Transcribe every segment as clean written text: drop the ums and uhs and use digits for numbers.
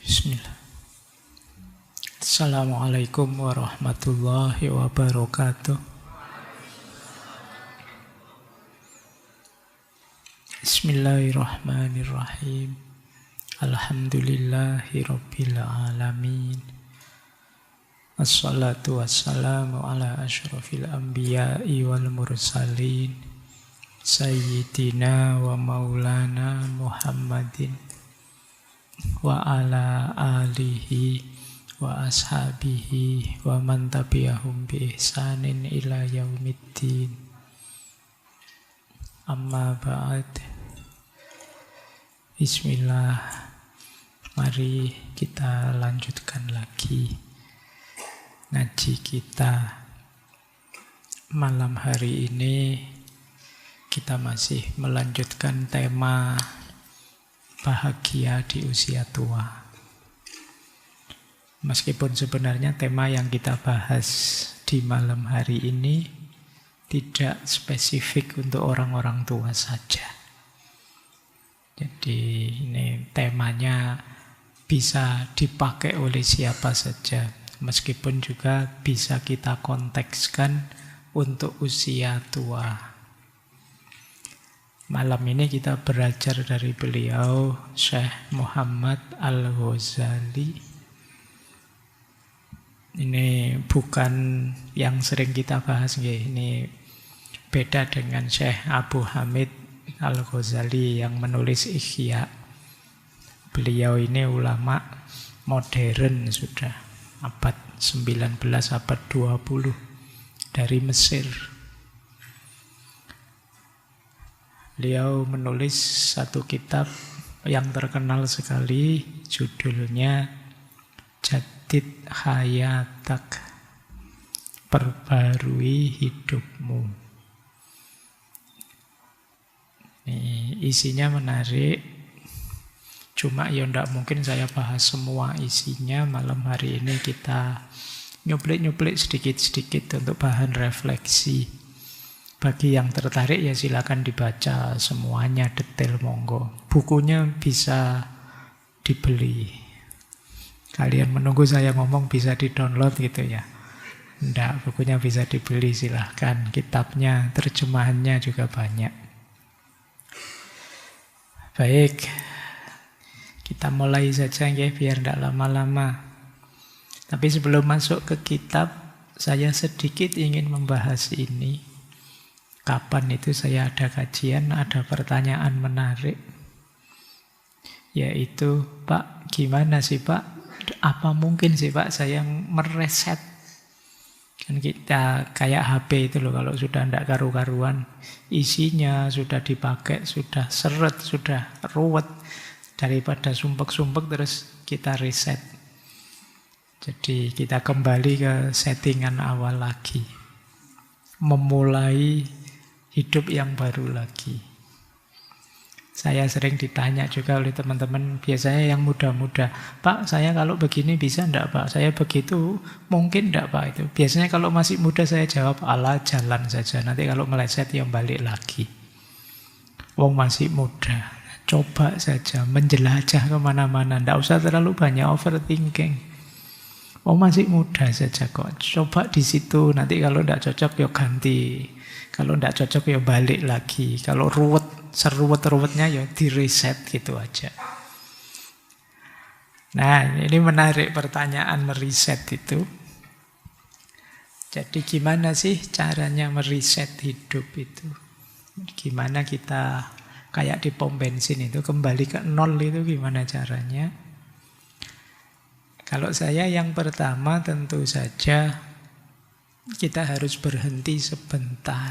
Bismillah. Assalamualaikum warahmatullahi wabarakatuh. Bismillahirrahmanirrahim. Alhamdulillahi rabbil alamin. Assalatu wassalamu ala asyrafil anbiya'i wal mursalin. Sayyidina wa maulana Muhammadin wa ala alihi wa ashabihi wa man tabi'ahum bi ihsanin ila yaumiddin. Amma ba'd. Bismillah. Mari kita lanjutkan lagi ngaji kita. Malam hari ini kita masih melanjutkan tema bahagia di usia tua. Meskipun sebenarnya tema yang kita bahas di malam hari ini tidak spesifik untuk orang-orang tua saja. Jadi ini temanya bisa dipakai oleh siapa saja. Meskipun juga bisa kita kontekskan untuk usia tua. Malam ini kita belajar dari beliau Syekh Muhammad Al-Ghazali. Ini bukan yang sering kita bahas, ini beda dengan Syekh Abu Hamid Al-Ghazali yang menulis Ihya. Beliau ini ulama modern sudah, abad 19, abad 20 dari Mesir. Beliau menulis satu kitab yang terkenal sekali, judulnya Jadid Hayatak, Perbarui Hidupmu. Ini isinya menarik, cuma ya tidak mungkin saya bahas semua isinya. Malam hari ini kita nyuplik-nyuplik sedikit-sedikit untuk bahan refleksi. Bagi yang tertarik ya silakan dibaca semuanya detail, monggo. Bukunya bisa dibeli. Kalian menunggu saya ngomong bisa di-download gitu ya. Enggak, bukunya bisa dibeli, silahkan. Kitabnya, terjemahannya juga banyak. Baik, kita mulai saja ya, biar tidak lama-lama. Tapi sebelum masuk ke kitab, saya sedikit ingin membahas ini. Kapan itu saya ada kajian, ada pertanyaan menarik. Yaitu, Pak, gimana sih Pak? Apa mungkin sih Pak saya mereset? Kan kita kayak HP itu loh, kalau sudah tidak karu-karuan, isinya sudah dipakai, sudah seret, sudah ruwet. Daripada sumpek-sumpek terus kita reset. Jadi kita kembali ke settingan awal lagi. Memulai hidup yang baru lagi. Saya sering ditanya juga oleh teman-teman, biasanya yang muda-muda, Pak, saya kalau begini bisa enggak Pak? Saya begitu, mungkin enggak Pak itu? Biasanya kalau masih muda saya jawab, ala jalan saja. Nanti kalau meleset ya balik lagi. Wong masih muda, coba saja menjelajah kemana-mana. Enggak usah terlalu banyak overthinking. Wong masih muda saja kok. Coba di situ, nanti kalau enggak cocok ya ganti. Kalau tidak cocok ya balik lagi. Kalau ruwet, seruwet-ruwetnya ya di-reset gitu aja. Nah, ini menarik pertanyaan meriset itu. Jadi gimana sih caranya meriset hidup itu? Gimana kita kayak di pom bensin itu kembali ke nol itu gimana caranya? Kalau saya yang pertama tentu saja kita harus berhenti sebentar.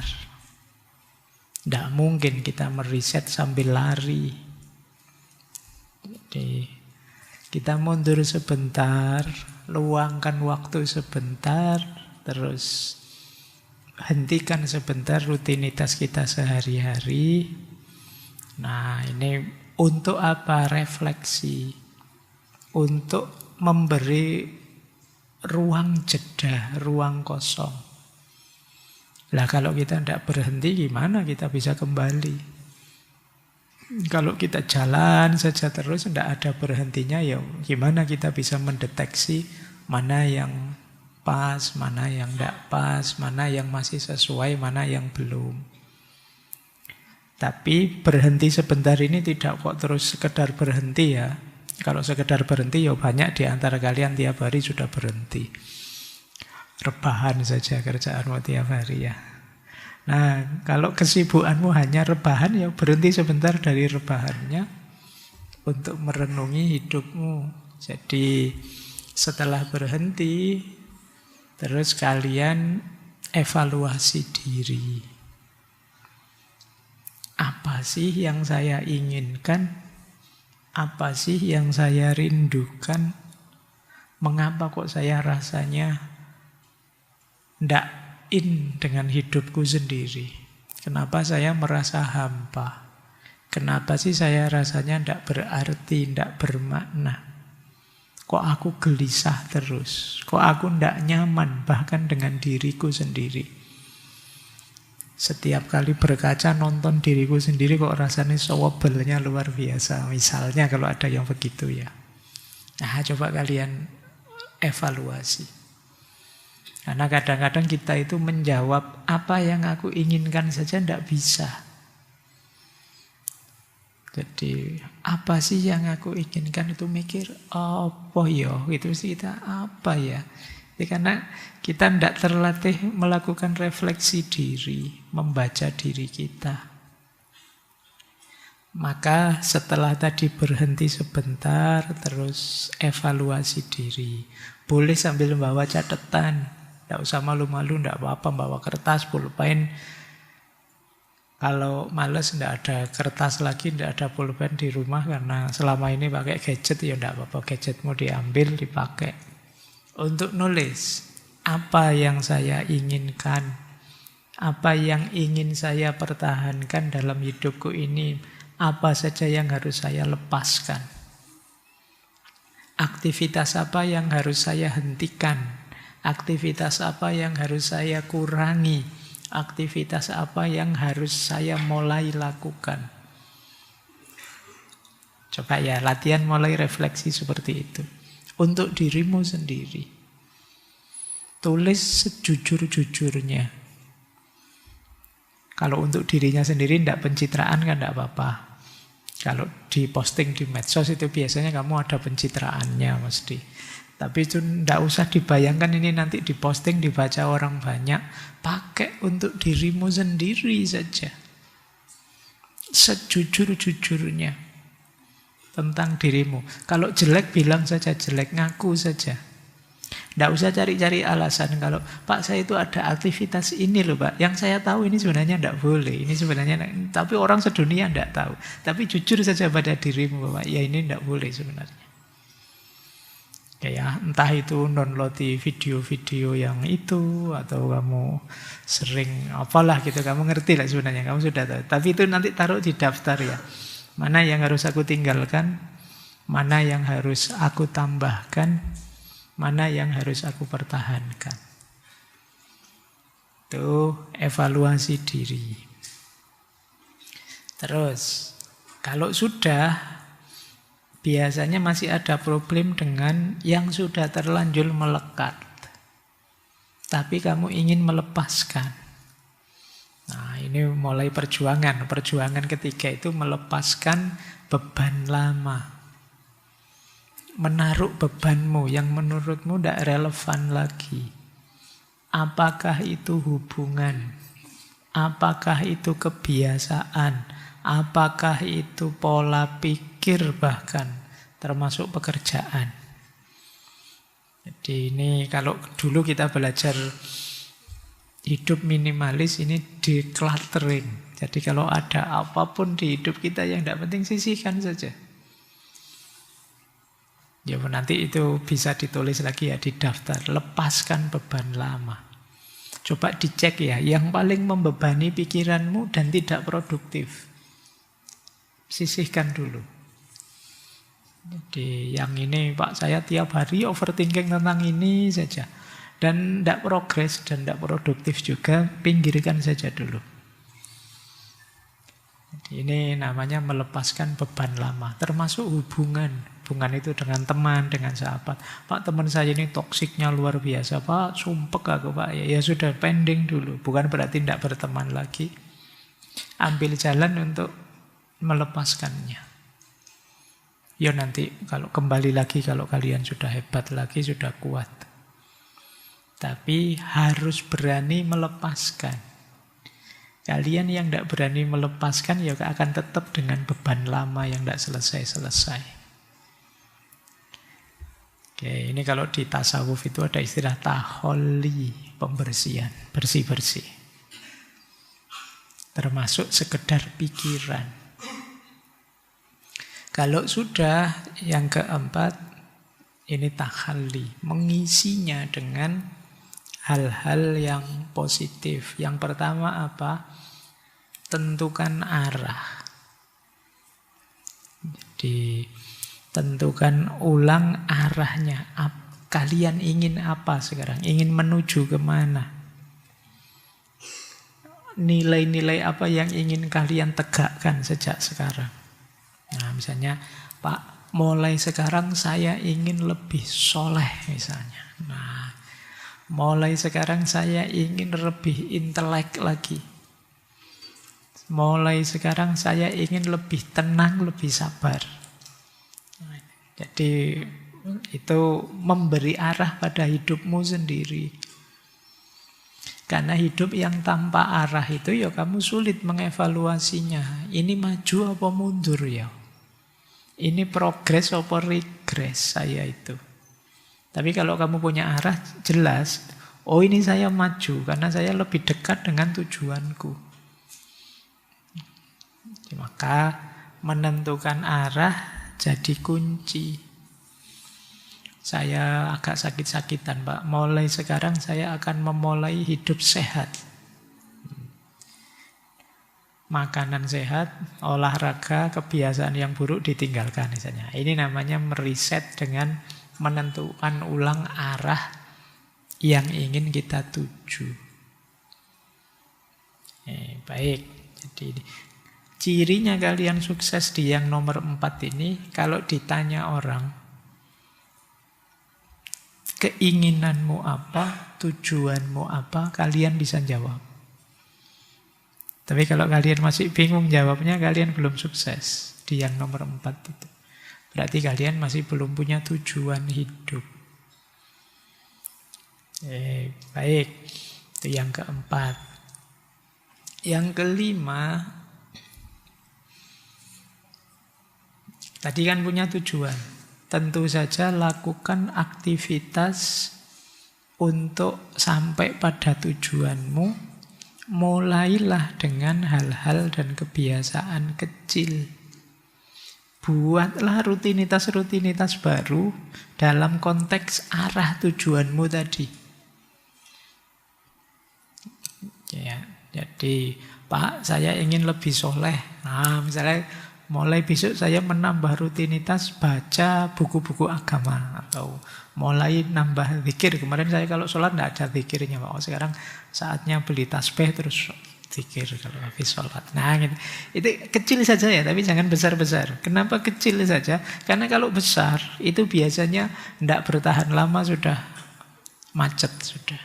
Tidak mungkin kita meriset sambil lari. Jadi kita mundur sebentar, luangkan waktu sebentar, terus hentikan sebentar rutinitas kita sehari-hari. Nah, ini untuk apa? Refleksi. Untuk memberi ruang jeda, ruang kosong. Lah kalau kita tidak berhenti gimana kita bisa kembali? Kalau kita jalan saja terus, tidak ada berhentinya, ya gimana kita bisa mendeteksi mana yang pas, mana yang tidak pas, mana yang masih sesuai, mana yang belum. Tapi berhenti sebentar ini tidak kok terus sekedar berhenti ya. Kalau sekedar berhenti ya banyak di antara kalian tiap hari sudah berhenti. Rebahan saja kerjaanmu tiap hari ya. Nah, kalau kesibukanmu hanya rebahan, ya berhenti sebentar dari rebahannya untuk merenungi hidupmu. Jadi setelah berhenti, terus kalian evaluasi diri. Apa sih yang saya inginkan? Apa sih yang saya rindukan? Mengapa kok saya rasanya tidak in dengan hidupku sendiri? Kenapa saya merasa hampa? Kenapa sih saya rasanya tidak berarti, tidak bermakna? Kok aku gelisah terus? Kok aku tidak nyaman bahkan dengan diriku sendiri? Setiap kali berkaca nonton diriku sendiri kok rasanya sewebelnya luar biasa. Misalnya kalau ada yang begitu ya. Nah, coba kalian evaluasi. Karena kadang-kadang kita itu menjawab apa yang aku inginkan saja tidak bisa. Jadi apa sih yang aku inginkan itu mikir, apa ya? Itu sih kita apa ya? Jadi karena kita tidak terlatih melakukan refleksi diri, membaca diri kita. Maka setelah tadi berhenti sebentar, terus evaluasi diri. Boleh sambil membawa catatan. Tidak usah malu-malu, tidak apa-apa bawa kertas, pulpen. Kalau males tidak ada kertas lagi, tidak ada pulpen di rumah karena selama ini pakai gadget, ya tidak apa-apa, gadgetmu diambil, dipakai. Untuk nulis, apa yang saya inginkan, apa yang ingin saya pertahankan dalam hidupku ini, apa saja yang harus saya lepaskan. Aktivitas apa yang harus saya hentikan. Aktivitas apa yang harus saya kurangi? Aktivitas apa yang harus saya mulai lakukan? Coba ya, latihan mulai refleksi seperti itu. Untuk dirimu sendiri. Tulis sejujur-jujurnya. Kalau untuk dirinya sendiri tidak pencitraan kan tidak apa-apa. Kalau diposting di medsos itu biasanya kamu ada pencitraannya mesti. Tapi itu tidak usah dibayangkan ini nanti diposting, dibaca orang banyak. Pakai untuk dirimu sendiri saja. Sejujur-jujurnya tentang dirimu. Kalau jelek bilang saja jelek, ngaku saja. Tidak usah cari-cari alasan. Kalau Pak saya itu ada aktivitas ini loh Pak, yang saya tahu ini sebenarnya tidak boleh. Ini sebenarnya, tapi orang sedunia tidak tahu. Tapi jujur saja pada dirimu Pak, ya ini tidak boleh sebenarnya. Ya, entah itu download video-video yang itu atau kamu sering apalah gitu, kamu ngerti lah sebenarnya, kamu sudah tahu. Tapi itu nanti taruh di daftar ya. Mana yang harus aku tinggalkan, mana yang harus aku tambahkan, mana yang harus aku pertahankan. Itu evaluasi diri. Terus kalau sudah, biasanya masih ada problem dengan yang sudah terlanjur melekat. Tapi kamu ingin melepaskan. Nah, ini mulai perjuangan. Perjuangan ketiga itu melepaskan beban lama. Menaruh bebanmu yang menurutmu tidak relevan lagi. Apakah itu hubungan? Apakah itu kebiasaan? Apakah itu pola pikir bahkan, termasuk pekerjaan. Jadi ini kalau dulu kita belajar hidup minimalis, ini decluttering. Jadi kalau ada apapun di hidup kita yang tidak penting, sisihkan saja. Ya nanti itu bisa ditulis lagi ya di daftar. Lepaskan beban lama. Coba dicek ya, yang paling membebani pikiranmu dan tidak produktif. Sisihkan dulu. Jadi yang ini Pak saya tiap hari overthinking tentang ini saja. Dan tidak progres dan tidak produktif juga, pinggirkan saja dulu. Jadi ini namanya melepaskan beban lama, termasuk hubungan. Hubungan itu dengan teman, dengan sahabat. Pak, teman saya ini toksiknya luar biasa. Pak, sumpek aku Pak. Ya sudah, pending dulu. Bukan berarti tidak berteman lagi. Ambil jalan untuk melepaskannya. Ya nanti kalau kembali lagi, kalau kalian sudah hebat lagi, sudah kuat. Tapi harus berani melepaskan. Kalian yang tidak berani melepaskan ya akan tetap dengan beban lama yang tidak selesai-selesai. Oke, ini kalau di tasawuf itu ada istilah taholli, pembersihan, bersih-bersih. Termasuk sekedar pikiran. Kalau sudah yang keempat, ini tahalli, mengisinya dengan hal-hal yang positif. Yang pertama apa? Tentukan arah. Jadi tentukan ulang arahnya. Kalian ingin apa sekarang? Ingin menuju kemana? Nilai-nilai apa yang ingin kalian tegakkan sejak sekarang? Nah misalnya, Pak, mulai sekarang saya ingin lebih soleh misalnya. Nah, mulai sekarang saya ingin lebih intelek lagi. Mulai sekarang saya ingin lebih tenang, lebih sabar. Jadi itu memberi arah pada hidupmu sendiri. Karena hidup yang tanpa arah itu ya kamu sulit mengevaluasinya. Ini maju apa mundur ya? Ini progres apa regres saya itu? Tapi kalau kamu punya arah jelas, oh ini saya maju karena saya lebih dekat dengan tujuanku. Maka menentukan arah jadi kunci. Saya agak sakit-sakitan Pak, mulai sekarang saya akan memulai hidup sehat. Makanan sehat, olahraga, kebiasaan yang buruk ditinggalkan misalnya. Ini namanya meriset dengan menentukan ulang arah yang ingin kita tuju. Baik, jadi cirinya kalian sukses di yang nomor 4 ini, kalau ditanya orang, keinginanmu apa, tujuanmu apa, kalian bisa jawab. Tapi kalau kalian masih bingung jawabnya, kalian belum sukses di yang nomor 4 itu. Berarti kalian masih belum punya tujuan hidup. Baik, itu yang keempat. Yang kelima, tadi kan punya tujuan. Tentu saja lakukan aktivitas untuk sampai pada tujuanmu. Mulailah dengan hal-hal dan kebiasaan kecil. Buatlah rutinitas-rutinitas baru dalam konteks arah tujuanmu tadi. Ya, jadi Pak, saya ingin lebih soleh. Nah, misalnya mulai besok saya menambah rutinitas baca buku-buku agama. Atau mulai nambah zikir. Kemarin saya kalau sholat tidak ada zikirnya Pak. Sekarang saatnya beli tasbih terus zikir kalau habis sholat. Nah gitu. Itu kecil saja ya, tapi jangan besar-besar. Kenapa kecil saja? Karena kalau besar itu biasanya tidak bertahan lama, sudah macet sudah.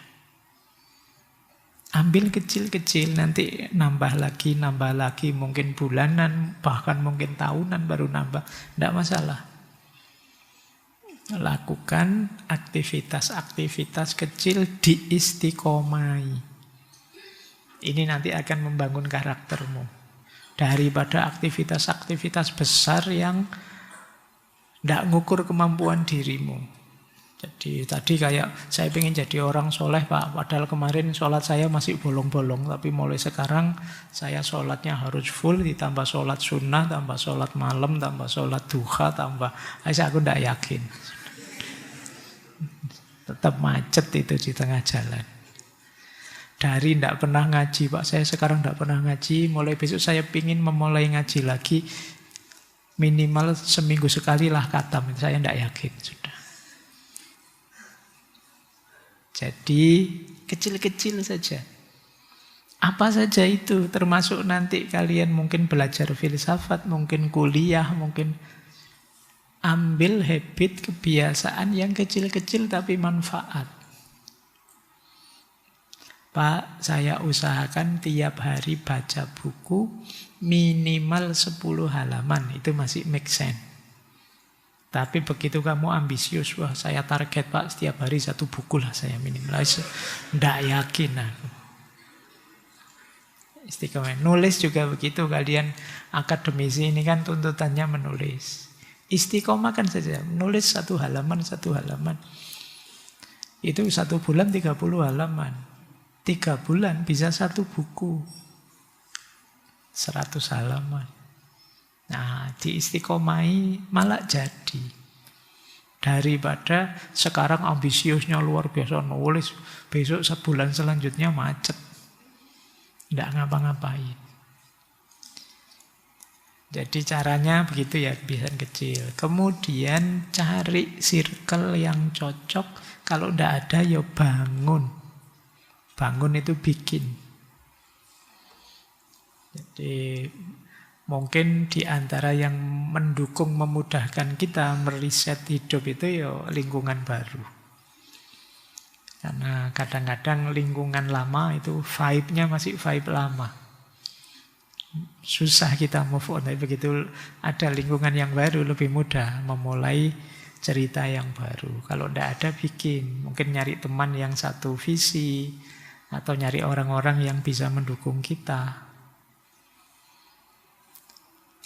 Ambil kecil-kecil, nanti nambah lagi, mungkin bulanan, bahkan mungkin tahunan baru nambah. Tidak masalah. Lakukan aktivitas-aktivitas kecil diistiqomai. Ini nanti akan membangun karaktermu. Daripada aktivitas-aktivitas besar yang tidak ngukur kemampuan dirimu. Jadi tadi kayak saya pengen jadi orang soleh Pak, padahal kemarin sholat saya masih bolong-bolong, tapi mulai sekarang saya sholatnya harus full, ditambah sholat sunnah, tambah sholat malam, tambah sholat duha, tambah, aku tidak yakin. Tetap macet itu di tengah jalan. Dari tidak pernah ngaji Pak, saya sekarang tidak pernah ngaji, mulai besok saya ingin memulai ngaji lagi, minimal seminggu sekali lah khatam, saya tidak yakin sudah. Jadi kecil-kecil saja. Apa saja itu, termasuk nanti kalian mungkin belajar filsafat, mungkin kuliah, mungkin ambil habit, kebiasaan yang kecil-kecil tapi manfaat. Pak, saya usahakan tiap hari baca buku minimal 10 halaman, itu masih make sense. Tapi begitu kamu ambisius, wah saya target Pak setiap hari 1 buku lah saya minimal. Tidak yakin aku. Istiqomah. Nulis juga begitu, kalian akademisi ini kan tuntutannya menulis. Istiqomah kan saja, nulis 1 halaman, 1 halaman. Itu 1 bulan 30 halaman. 3 bulan bisa 1 buku. 100 halaman. Nah, diistiqomahi malah jadi. Daripada sekarang ambisiusnya luar biasa nulis, besok sebulan selanjutnya macet. Tidak ngapa-ngapain. Jadi caranya begitu ya, kebiasaan kecil. Kemudian cari circle yang cocok. Kalau tidak ada ya bangun. Bangun itu bikin. Jadi mungkin di antara yang mendukung, memudahkan kita meriset hidup itu ya lingkungan baru. Karena kadang-kadang lingkungan lama itu vibe-nya masih vibe lama. Susah kita move on, tapi begitu ada lingkungan yang baru lebih mudah memulai cerita yang baru. Kalau tidak ada bikin, mungkin nyari teman yang satu visi atau nyari orang-orang yang bisa mendukung kita.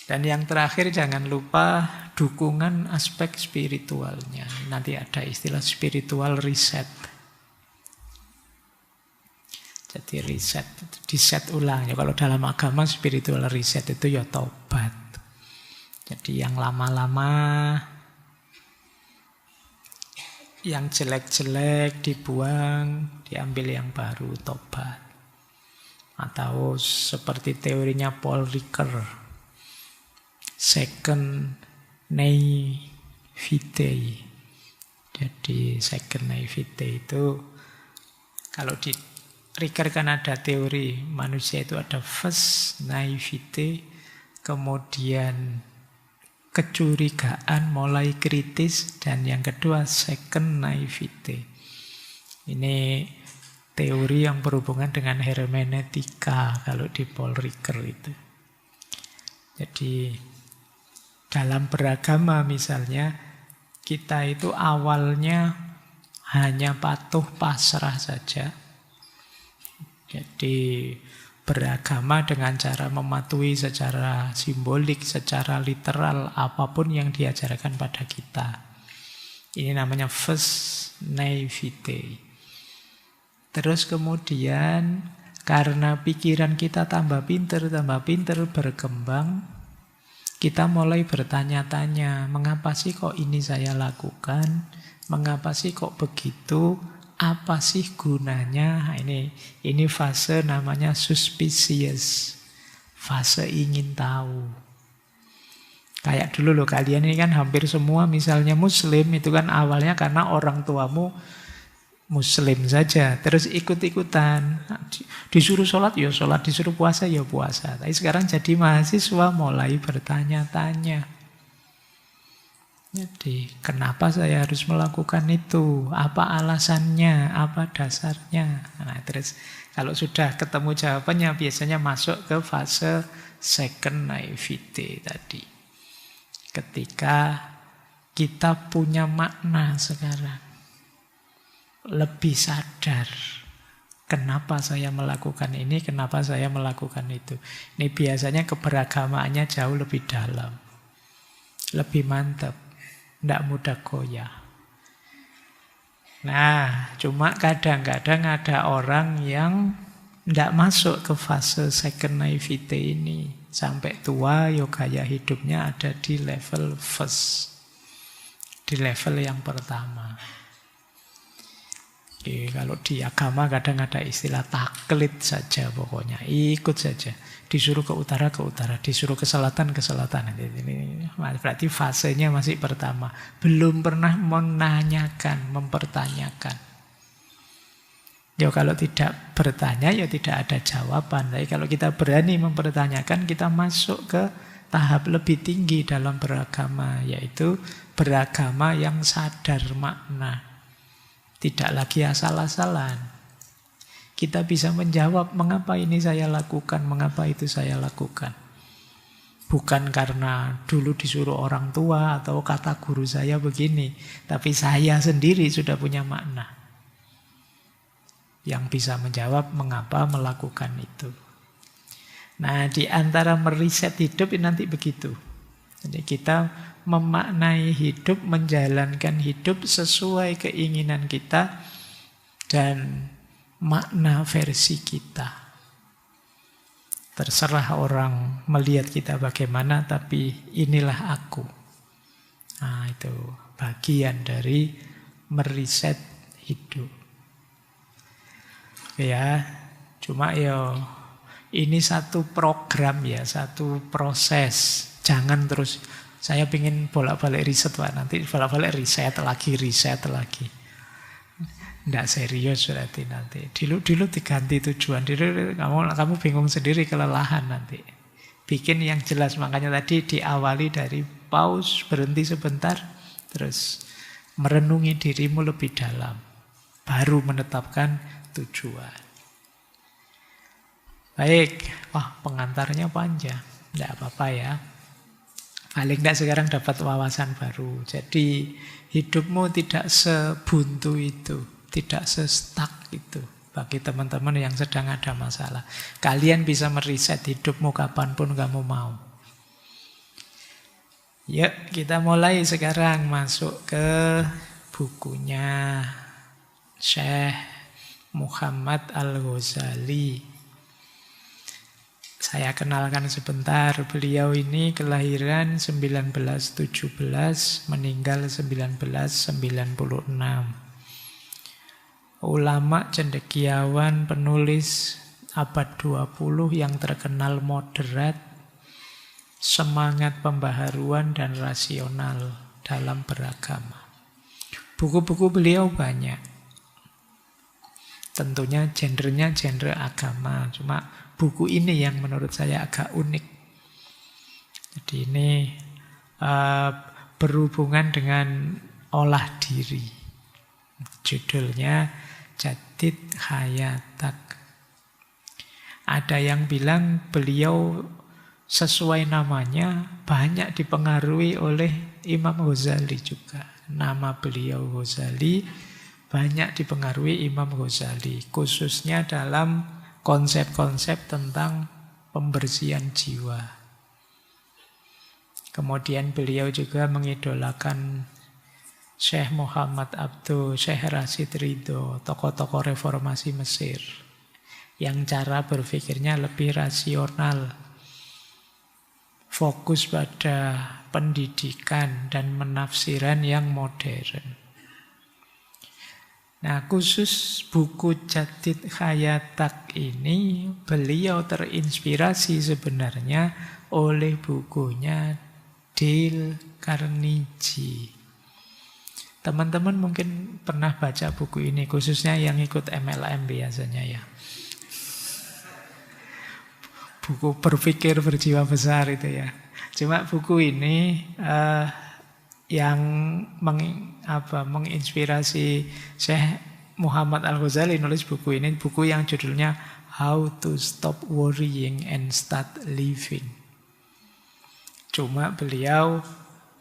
Dan yang terakhir jangan lupa dukungan aspek spiritualnya. Nanti ada istilah spiritual reset. Jadi reset, diset ulang. Ya, kalau dalam agama spiritual reset itu ya tobat. Jadi yang lama-lama, yang jelek-jelek dibuang, diambil yang baru, tobat. Atau seperti teorinya Paul Ricoeur, second naivete. Jadi second naivete itu, kalau di Ricoeur kan ada teori manusia itu ada first naivete, kemudian kecurigaan mulai kritis, dan yang kedua second naivete. Ini teori yang berhubungan dengan hermeneutika kalau di Paul Ricoeur itu. Jadi dalam beragama misalnya, kita itu awalnya hanya patuh pasrah saja. Jadi beragama dengan cara mematuhi secara simbolik, secara literal, apapun yang diajarkan pada kita. Ini namanya first naivete. Terus kemudian karena pikiran kita tambah pinter berkembang, kita mulai bertanya-tanya, mengapa sih kok ini saya lakukan? Mengapa sih kok begitu? Apa sih gunanya? Ini fase namanya suspicious. Fase ingin tahu. Kayak dulu loh, kalian ini kan hampir semua misalnya Muslim, itu kan awalnya karena orang tuamu Muslim saja, terus ikut-ikutan. Disuruh sholat ya sholat, disuruh puasa ya puasa. Tapi sekarang jadi mahasiswa mulai bertanya-tanya. Jadi, kenapa saya harus melakukan itu? Apa alasannya? Apa dasarnya? Nah, terus kalau sudah ketemu jawabannya, biasanya masuk ke fase second naivete tadi. Ketika kita punya makna sekarang, lebih sadar, kenapa saya melakukan ini, kenapa saya melakukan itu. Ini biasanya keberagamaannya jauh lebih dalam, lebih mantap. Tidak mudah goyah. Nah, cuma kadang-kadang ada orang yang tidak masuk ke fase second naivete ini. Sampai tua, ya gaya hidupnya ada di level first. Di level yang pertama. Oke, kalau di agama kadang ada istilah taklid saja pokoknya. Ikut saja. Disuruh ke utara, disuruh ke selatan. Ini berarti fasenya masih pertama. Belum pernah menanyakan, mempertanyakan. Ya kalau tidak bertanya ya tidak ada jawaban. Tapi kalau kita berani mempertanyakan, kita masuk ke tahap lebih tinggi dalam beragama, yaitu beragama yang sadar makna. Tidak lagi asal-asalan. Kita bisa menjawab mengapa ini saya lakukan, mengapa itu saya lakukan. Bukan karena dulu disuruh orang tua atau kata guru saya begini, tapi saya sendiri sudah punya makna yang bisa menjawab mengapa melakukan itu. Nah, di antara meriset hidup ini nanti begitu. Jadi kita memaknai hidup, menjalankan hidup sesuai keinginan kita dan makna versi kita. Terserah orang melihat kita bagaimana, tapi inilah aku. Nah, itu bagian dari meriset hidup. Ya, cuma ya ini satu program ya, satu proses. Jangan terus saya ingin bolak-balik riset Pak, nanti bolak-balik riset lagi. Nggak serius berarti nanti. Dulu diganti tujuan. Dulu kamu bingung sendiri, kelelahan nanti. Bikin yang jelas, makanya tadi diawali dari pause, berhenti sebentar, terus merenungi dirimu lebih dalam. Baru menetapkan tujuan. Baik, wah pengantarnya panjang. Tidak apa-apa ya. Paling tidak sekarang dapat wawasan baru. Jadi hidupmu tidak sebuntu itu, tidak se-stuck itu. Bagi teman-teman yang sedang ada masalah, kalian bisa meriset hidupmu kapanpun kamu mau. Yuk kita mulai sekarang masuk ke bukunya Syekh Muhammad Al-Ghazali. Saya kenalkan sebentar, beliau ini kelahiran 1917, meninggal 1996. Ulama, cendekiawan, penulis abad 20 yang terkenal moderat, semangat pembaharuan dan rasional dalam beragama. Buku-buku beliau banyak. Tentunya genrenya genre agama. Cuma buku ini yang menurut saya agak unik. Jadi ini berhubungan dengan olah diri. Judulnya Jadid Hayatak. Ada yang bilang beliau sesuai namanya banyak dipengaruhi oleh Imam Ghazali juga. Nama beliau Ghazali banyak dipengaruhi Imam Ghazali, khususnya dalam konsep-konsep tentang pembersihan jiwa. Kemudian beliau juga mengidolakan Syekh Muhammad Abduh, Syekh Rashid Ridho, tokoh-tokoh reformasi Mesir, yang cara berpikirnya lebih rasional, fokus pada pendidikan dan penafsiran yang modern. Nah, khusus buku Jadid Hayatak ini, beliau terinspirasi sebenarnya oleh bukunya Dale Carnegie. Teman-teman mungkin pernah baca buku ini, khususnya yang ikut MLM biasanya ya. Buku berpikir berjiwa besar itu ya. Cuma buku ini yang menginspirasi Syekh Muhammad Al-Ghazali nulis buku ini, buku yang judulnya How to Stop Worrying and Start Living. Cuma beliau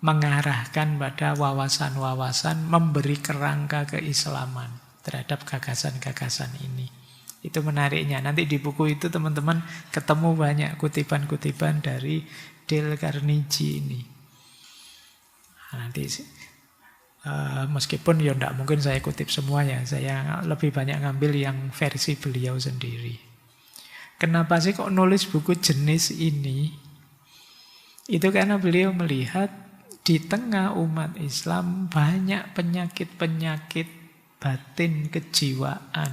mengarahkan pada wawasan-wawasan, memberi kerangka keislaman terhadap gagasan-gagasan ini. Itu menariknya. Nanti di buku itu teman-teman ketemu banyak kutipan-kutipan dari Dale Carnegie ini. Nanti meskipun ya tidak mungkin saya kutip semuanya, saya lebih banyak ngambil yang versi beliau sendiri. Kenapa sih kok nulis buku jenis ini? Itu karena beliau melihat di tengah umat Islam banyak penyakit-penyakit batin kejiwaan.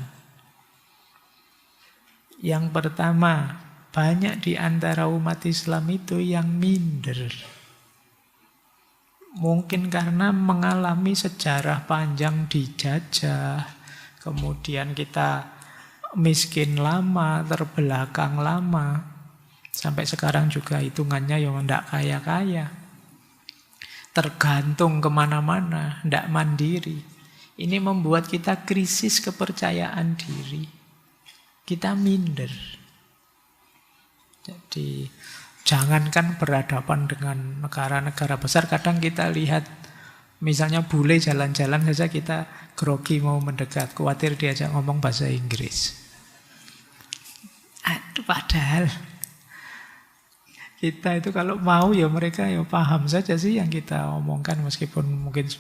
Yang pertama, banyak di antara umat Islam itu yang minder. Mungkin karena mengalami sejarah panjang dijajah, kemudian kita miskin lama, terbelakang lama, sampai sekarang juga hitungannya yang tidak kaya-kaya, tergantung kemana-mana, tidak mandiri. Ini membuat kita krisis kepercayaan diri, kita minder. Jadi jangankan berhadapan dengan negara-negara besar, kadang kita lihat misalnya bule jalan-jalan saja kita grogi mau mendekat, khawatir diajak ngomong bahasa Inggris. Aduh, padahal kita itu kalau mau ya mereka ya paham saja sih yang kita omongkan meskipun mungkin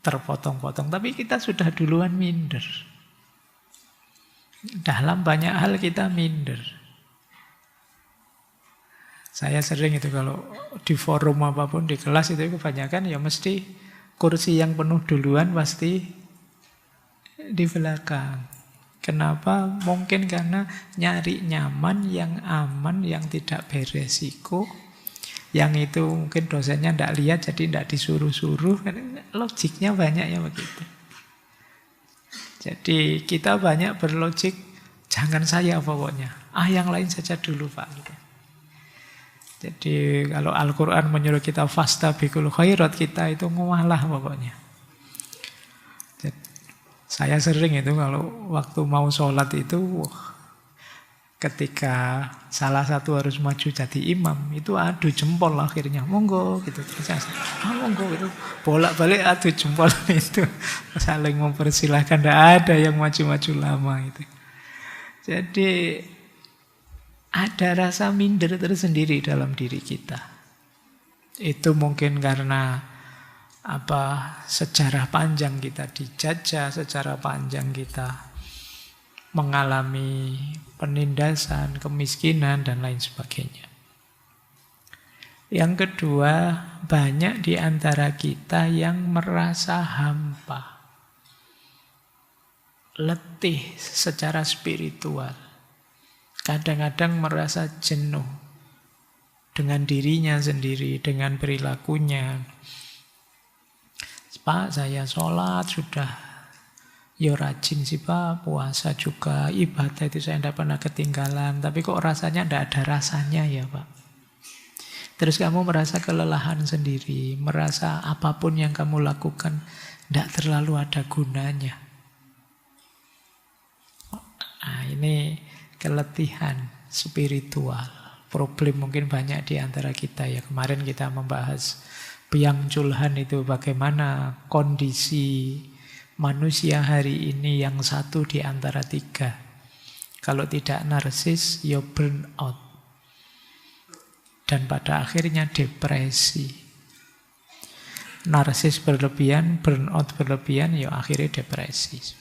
terpotong-potong, tapi kita sudah duluan minder. Dalam banyak hal kita minder. Saya sering itu kalau di forum apapun, di kelas itu kebanyakan ya mesti kursi yang penuh duluan pasti di belakang. Kenapa? Mungkin karena nyari nyaman, yang aman, yang tidak beresiko. Yang itu mungkin dosennya tidak lihat jadi tidak disuruh-suruh. Logiknya banyak ya begitu. Jadi kita banyak berlogik, jangan saya pokoknya. Yang lain saja dulu Pak. Gitu. Jadi kalau Al-Quran menyuruh kita fastabiqul khairat, kita itu ngualah pokoknya. Jadi, saya sering itu kalau waktu mau sholat itu, ketika salah satu harus maju jadi imam, itu adu jempol akhirnya. Monggo gitu. Monggo itu. Bolak-balik adu jempol itu. Saling mempersilahkan, tidak ada yang maju-maju lama itu. Jadi ada rasa minder tersendiri dalam diri kita. Itu mungkin karena sejarah panjang kita dijajah, sejarah panjang kita mengalami penindasan, kemiskinan, dan lain sebagainya. Yang kedua, banyak di antara kita yang merasa hampa, letih secara spiritual. Kadang-kadang merasa jenuh dengan dirinya sendiri, dengan perilakunya. Pak, saya sholat sudah ya rajin sih Pak, puasa juga, ibadah itu saya tidak pernah ketinggalan. Tapi kok rasanya tidak ada rasanya ya Pak. Terus kamu merasa kelelahan sendiri, merasa apapun yang kamu lakukan tidak terlalu ada gunanya. Ini keletihan spiritual. Problem mungkin banyak di antara kita ya. Kemarin kita membahas Byang Chul Han itu bagaimana kondisi manusia hari ini yang satu di antara tiga. Kalau tidak narsis, ya burn out. Dan pada akhirnya depresi. Narsis berlebihan, burn out berlebihan, ya akhirnya depresi.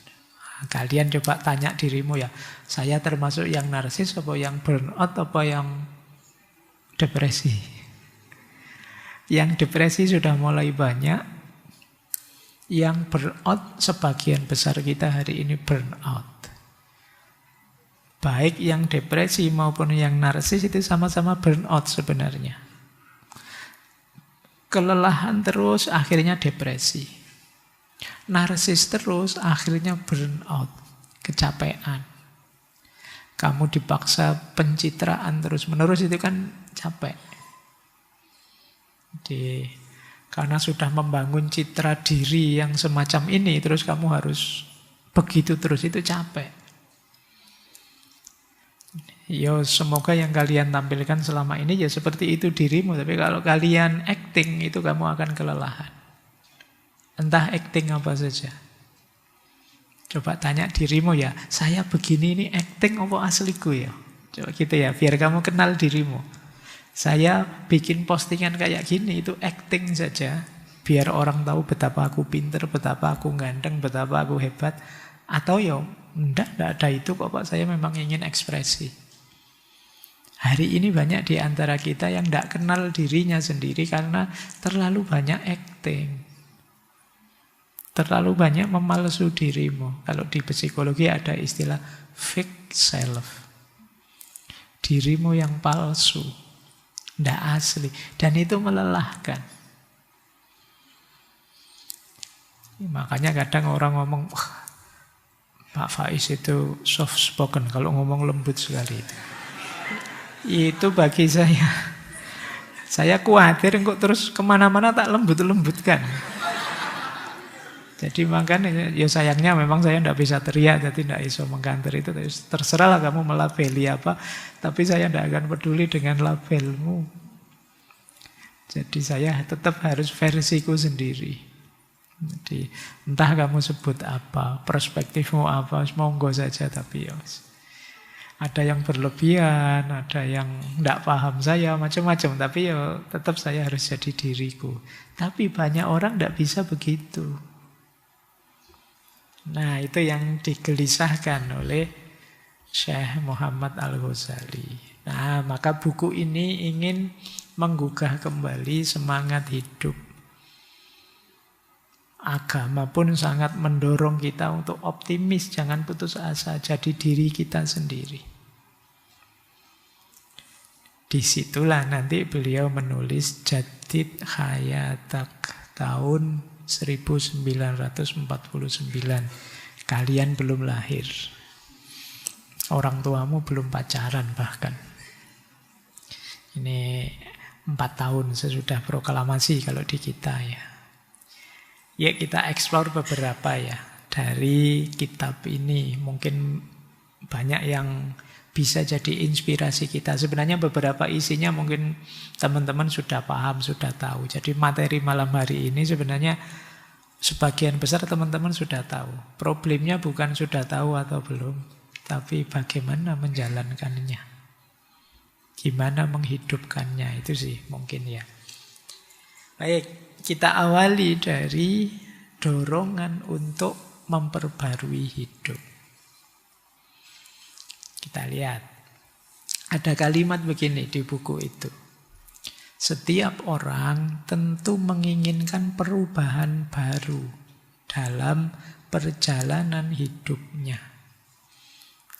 Kalian coba tanya dirimu ya, saya termasuk yang narsis apa yang burnout apa yang depresi? Yang depresi sudah mulai banyak, yang burnout sebagian besar kita hari ini burnout. Baik yang depresi maupun yang narsis itu sama-sama burnout sebenarnya. Kelelahan terus akhirnya depresi. Narsis terus, akhirnya burnout, kecapean. Kamu dipaksa pencitraan terus-menerus, itu kan capek. Jadi, karena sudah membangun citra diri yang semacam ini, terus kamu harus begitu terus, itu capek. Ya semoga yang kalian tampilkan selama ini ya seperti itu dirimu. Tapi kalau kalian acting, itu kamu akan kelelahan. Entah acting apa saja. Coba tanya dirimu ya, saya begini ini acting apa asliku ya? Coba gitu ya, biar kamu kenal dirimu. Saya bikin postingan kayak gini, itu acting saja. Biar orang tahu betapa aku pinter, betapa aku ganteng, betapa aku hebat. Atau ya, enggak ada itu kok Pak, saya memang ingin ekspresi. Hari ini banyak di antara kita yang enggak kenal dirinya sendiri karena terlalu banyak acting. Terlalu banyak memalsu dirimu. Kalau di psikologi ada istilah fake self. Dirimu yang palsu, tidak asli. Dan itu melelahkan. Makanya kadang orang ngomong, Pak Faiz itu soft spoken, kalau ngomong lembut sekali itu. Itu bagi saya. Saya khawatir kok terus kemana-mana tak lembut-lembutkan. Jadi makanya ya sayangnya memang saya tidak bisa teriak, jadi tidak bisa mengkanter itu. Terserahlah kamu melabeli apa, tapi saya tidak akan peduli dengan labelmu. Jadi saya tetap harus versiku sendiri. Jadi entah kamu sebut apa, perspektifmu apa, monggo saja, tapi ya ada yang berlebihan, ada yang tidak paham saya, macam-macam. Tapi ya tetap saya harus jadi diriku. Tapi banyak orang tidak bisa begitu. Nah, itu yang digelisahkan oleh Syekh Muhammad Al-Ghazali. Nah, maka buku ini ingin menggugah kembali semangat hidup. Agama pun sangat mendorong kita untuk optimis, jangan putus asa, jadi diri kita sendiri. Disitulah nanti beliau menulis Jadid Hayatak tahun 1949. Kalian belum lahir. Orang tuamu belum pacaran bahkan. Ini 4 tahun sesudah proklamasi kalau di kita ya. Ya kita eksplor beberapa ya dari kitab ini. Mungkin banyak yang bisa jadi inspirasi kita. Sebenarnya beberapa isinya mungkin teman-teman sudah paham, sudah tahu. Jadi materi malam hari ini sebenarnya sebagian besar teman-teman sudah tahu. Problemnya bukan sudah tahu atau belum, tapi bagaimana menjalankannya. Gimana menghidupkannya, itu sih mungkin ya. Baik. Kita awali dari dorongan untuk memperbarui hidup. Kita lihat. Ada kalimat begini di buku itu. Setiap orang tentu menginginkan perubahan baru dalam perjalanan hidupnya.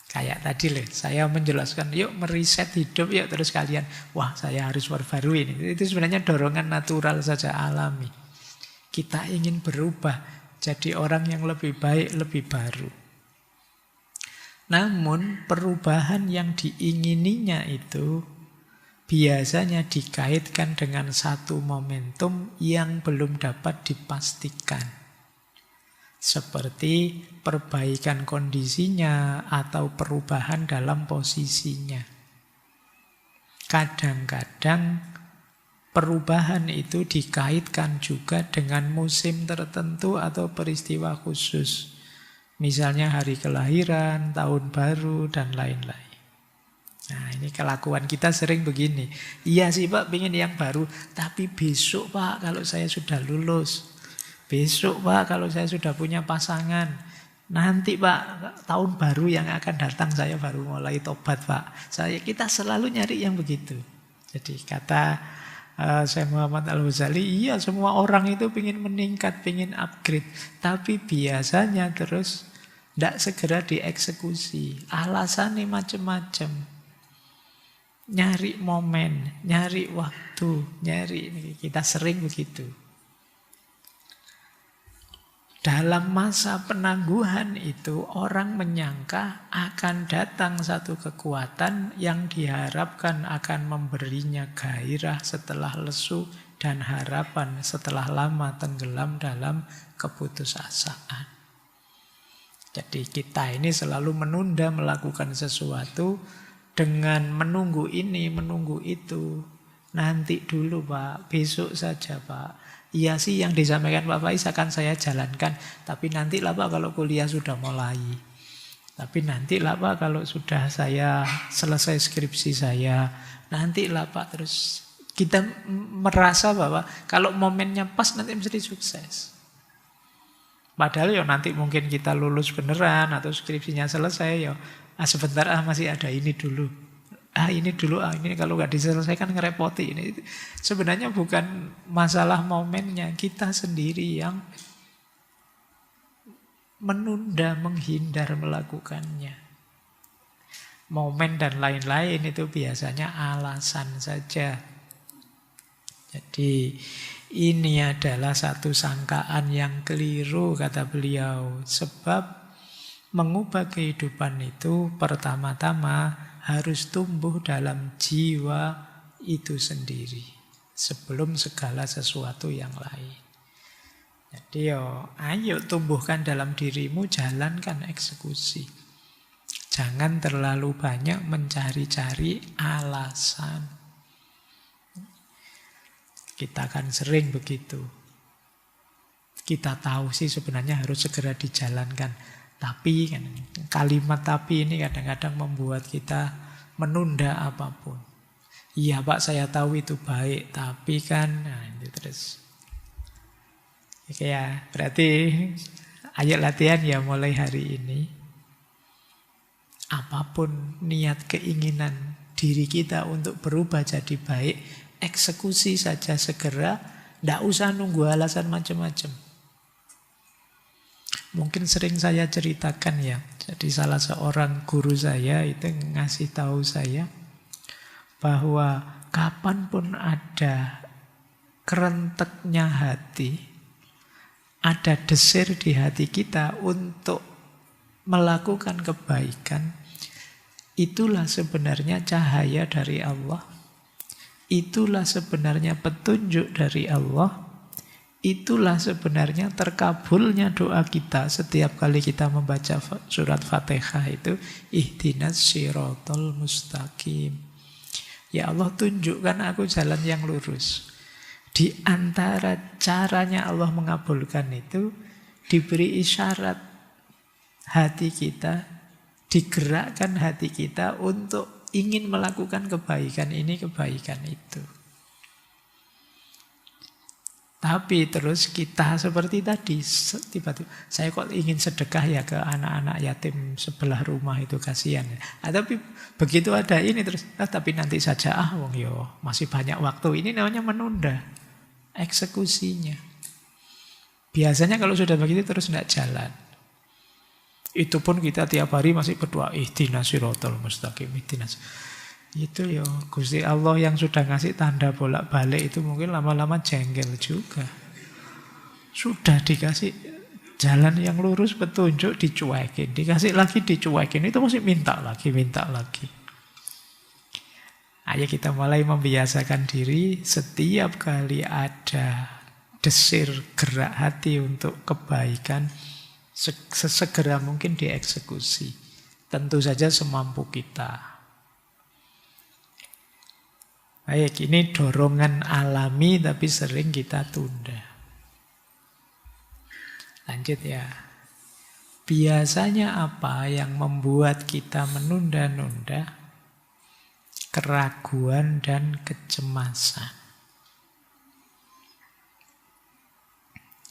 Kayak tadi loh, saya menjelaskan, yuk meriset hidup, yuk terus kalian, wah saya harus perbarui ini. Itu sebenarnya dorongan natural saja, alami. Kita ingin berubah, jadi orang yang lebih baik, lebih baru. Namun perubahan yang diingininya itu biasanya dikaitkan dengan satu momentum yang belum dapat dipastikan. Seperti perbaikan kondisinya atau perubahan dalam posisinya. Kadang-kadang perubahan itu dikaitkan juga dengan musim tertentu atau peristiwa khusus. Misalnya hari kelahiran, tahun baru, dan lain-lain. Nah ini kelakuan kita sering begini. Iya sih Pak, pengen yang baru. Tapi besok Pak, kalau saya sudah lulus. Besok Pak, kalau saya sudah punya pasangan. Nanti Pak, tahun baru yang akan datang saya baru mulai tobat Pak. Kita selalu nyari yang begitu. Jadi kata Syekh Muhammad Al-Ghazali, iya semua orang itu ingin meningkat, ingin upgrade. Tapi biasanya terus tidak segera dieksekusi. Alasannya macam-macam. Nyari momen, nyari waktu, kita sering begitu. Dalam masa penangguhan itu orang menyangka akan datang satu kekuatan yang diharapkan akan memberinya gairah setelah lesu dan harapan setelah lama tenggelam dalam keputusasaan. Jadi kita ini selalu menunda melakukan sesuatu dengan menunggu ini, menunggu itu. Nanti dulu Pak, besok saja Pak. Iya sih yang disampaikan Pak Faiz akan saya jalankan. Tapi nantilah Pak kalau kuliah sudah mulai. Tapi nantilah Pak kalau sudah saya selesai skripsi saya. Nantilah Pak, terus kita merasa bahwa kalau momennya pas nanti mesti sukses. Padahal ya nanti mungkin kita lulus beneran atau skripsinya selesai ya. Sebentar masih ada ini dulu. Ini dulu, ini kalau nggak diselesaikan ngerepoti. Ini sebenarnya bukan masalah momennya, kita sendiri yang menunda, menghindar melakukannya. Momen dan lain-lain itu biasanya alasan saja. Jadi ini adalah satu sangkaan yang keliru kata beliau. Sebab Mengubah kehidupan itu pertama-tama harus tumbuh dalam jiwa itu sendiri sebelum segala sesuatu yang lain. Jadi ayo tumbuhkan dalam dirimu, jalankan eksekusi. Jangan terlalu banyak mencari-cari alasan. Kita kan sering begitu. Kita tahu sih sebenarnya harus segera dijalankan. Tapi kan, kalimat tapi ini kadang-kadang membuat kita menunda apapun. Iya Pak, saya tahu itu baik, tapi kan, nah itu terus. Oke ya, berarti ayo latihan ya mulai hari ini. Apapun niat keinginan diri kita untuk berubah jadi baik, eksekusi saja segera, tidak usah nunggu alasan macam-macam. Mungkin sering saya ceritakan ya. Jadi salah seorang guru saya itu ngasih tahu saya bahwa kapanpun ada kerenteknya hati, ada desir di hati kita untuk melakukan kebaikan, itulah sebenarnya cahaya dari Allah. Itulah sebenarnya petunjuk dari Allah. Itulah sebenarnya terkabulnya doa kita setiap kali kita membaca surat Fatihah itu, ihdinas siratal mustaqim. Ya Allah, tunjukkan aku jalan yang lurus. Di antara caranya Allah mengabulkan itu, diberi isyarat hati kita, digerakkan hati kita untuk ingin melakukan kebaikan ini, kebaikan itu. Tapi terus kita seperti tadi, tiba-tiba saya kok ingin sedekah ya ke anak-anak yatim sebelah rumah itu, kasihan. Tapi begitu ada ini terus, tapi nanti saja wong yo masih banyak waktu. Ini namanya menunda eksekusinya. Biasanya kalau sudah begitu terus tidak jalan. Itu pun kita tiap hari masih berdoa, ihdinas siratal mustaqim, ihdinas. Itu Gusti Allah yang sudah ngasih tanda bolak-balik itu mungkin lama-lama jengkel juga. Sudah dikasih jalan yang lurus, petunjuk, dicuekin. Dikasih lagi, dicuekin. Itu masih minta lagi, minta lagi. Ayo kita mulai membiasakan diri setiap kali ada desir gerak hati untuk kebaikan, sesegera mungkin dieksekusi. Tentu saja semampu kita. Baik, ini dorongan alami tapi sering kita tunda. Lanjut ya. Biasanya apa yang membuat kita menunda-nunda? Keraguan dan kecemasan.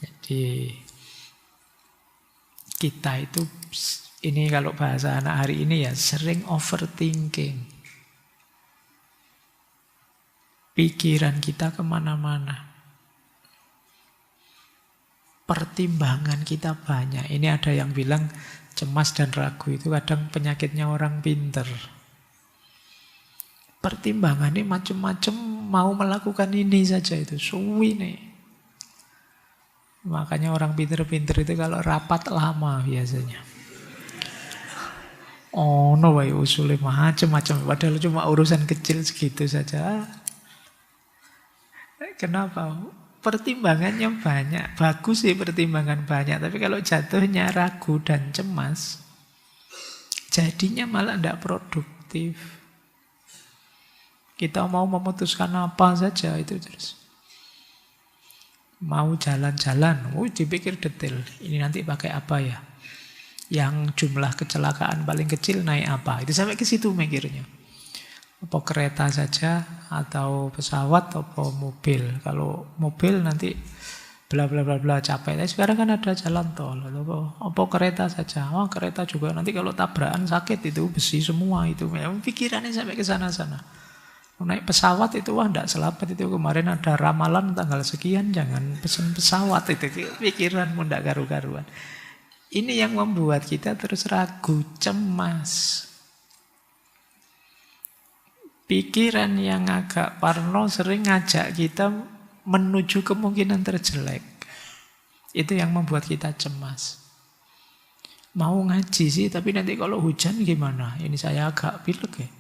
Jadi kita itu, ini kalau bahasa anak hari ini ya, sering overthinking. Pikiran kita kemana-mana. Pertimbangan kita banyak. Ini ada yang bilang cemas dan ragu itu kadang penyakitnya orang pinter. Pertimbangannya macam-macam, mau melakukan ini saja itu. Suwi nih. Makanya orang pinter-pinter itu kalau rapat lama biasanya. Oh no, usulnya macam-macam. Padahal cuma urusan kecil segitu saja. Kenapa? Pertimbangannya banyak. Bagus sih pertimbangan banyak. Tapi kalau jatuhnya ragu dan cemas, jadinya malah tidak produktif. Kita mau memutuskan apa saja itu terus. Mau jalan-jalan, dipikir detail. Ini nanti pakai apa ya? Yang jumlah kecelakaan paling kecil naik apa? Itu sampai ke situ mikirnya. Apa kereta saja atau pesawat atau mobil. Kalau mobil nanti bla bla bla bla capek. Tapi sekarang kan ada jalan tol. Apa kereta saja. Kereta juga nanti kalau tabrakan sakit itu besi semua itu. Pikirannya sampai ke sana-sana. Naik pesawat itu tidak selamat itu. Kemarin ada ramalan tanggal sekian jangan pesen pesawat itu. Pikiranmu tidak karu-karuan. Ini yang membuat kita terus ragu, cemas. Pikiran yang agak parno sering ngajak kita menuju kemungkinan terjelek. Itu yang membuat kita cemas. mau ngaji sih, tapi nanti kalau hujan gimana? Ini saya agak pilek ya.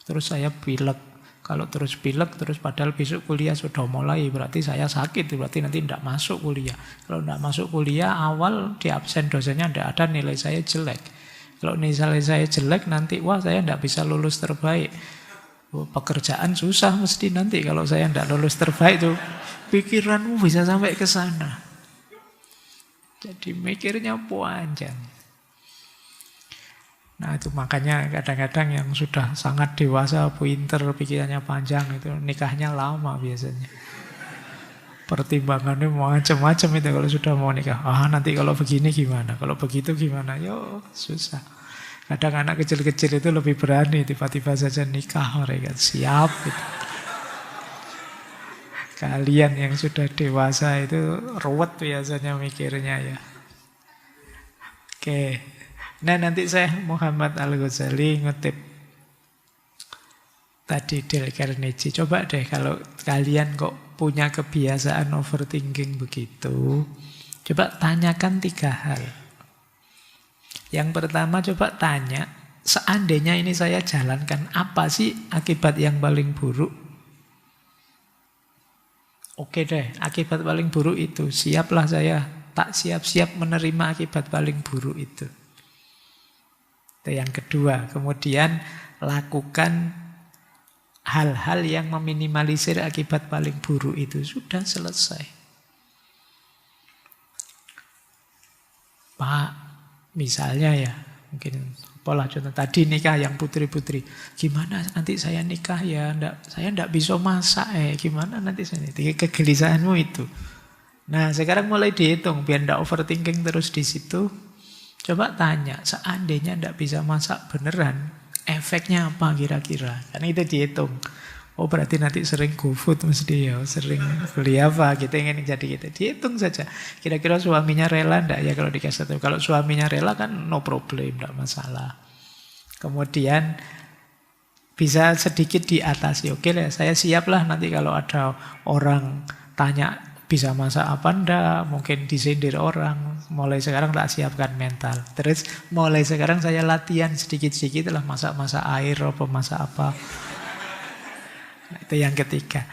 Terus saya pilek. Kalau terus pilek, terus padahal besok kuliah sudah mulai, berarti saya sakit, berarti nanti tidak masuk kuliah. Kalau tidak masuk kuliah, awal di absen dosennya tidak ada, nilai saya jelek. Kalau nilai saya jelek, nanti wah saya tidak bisa lulus terbaik. Pekerjaan susah mesti nanti kalau saya tidak lulus terbaik tuh. Pikiranmu bisa sampai ke sana. Jadi mikirnya panjang. Nah itu makanya kadang-kadang yang sudah sangat dewasa, pinter, pikirannya panjang itu nikahnya lama biasanya. Pertimbangannya macam-macam itu kalau sudah mau nikah. Nanti kalau begini gimana, kalau begitu gimana, yo susah. Kadang anak kecil-kecil itu lebih berani, tiba-tiba saja nikah mereka siap. Gitu. Kalian yang sudah dewasa itu ruwet biasanya mikirnya ya. Oke. Nah nanti saya Muhammad Al-Ghazali ngutip tadi Dale Carnegie. Coba deh kalau kalian kok punya kebiasaan overthinking begitu, coba tanyakan 3 hal. Yang pertama coba tanya, seandainya ini saya jalankan, apa sih akibat yang paling buruk? Oke deh, akibat paling buruk itu, siaplah saya, tak siap-siap menerima akibat paling buruk itu. Itu yang kedua. Kemudian lakukan hal-hal yang meminimalisir akibat paling buruk itu. Sudah selesai. Pak, misalnya ya, mungkin pola contoh tadi nikah yang putri-putri. Gimana nanti saya nikah ya? Saya enggak bisa masak gimana nanti saya nikah? Kegelisahanmu itu. Nah sekarang mulai dihitung biar enggak overthinking terus di situ. Coba tanya, seandainya tidak bisa masak beneran, efeknya apa kira-kira? Karena itu dihitung. Oh berarti nanti sering GoFood mesti ya, sering beli apa, kita ingin jadi gitu. Dihitung saja. Kira-kira suaminya rela enggak ya kalau dikasih tahu. Kalau suaminya rela kan no problem, enggak masalah. Kemudian bisa sedikit diatasi. Oke lah, saya siap lah nanti kalau ada orang tanya bisa masak apa enggak, mungkin disindir orang. Mulai sekarang tak siapkan mental. Terus mulai sekarang saya latihan sedikit-sedikit lah masak-masak air, apa masak apa. Nah, itu yang ketiga.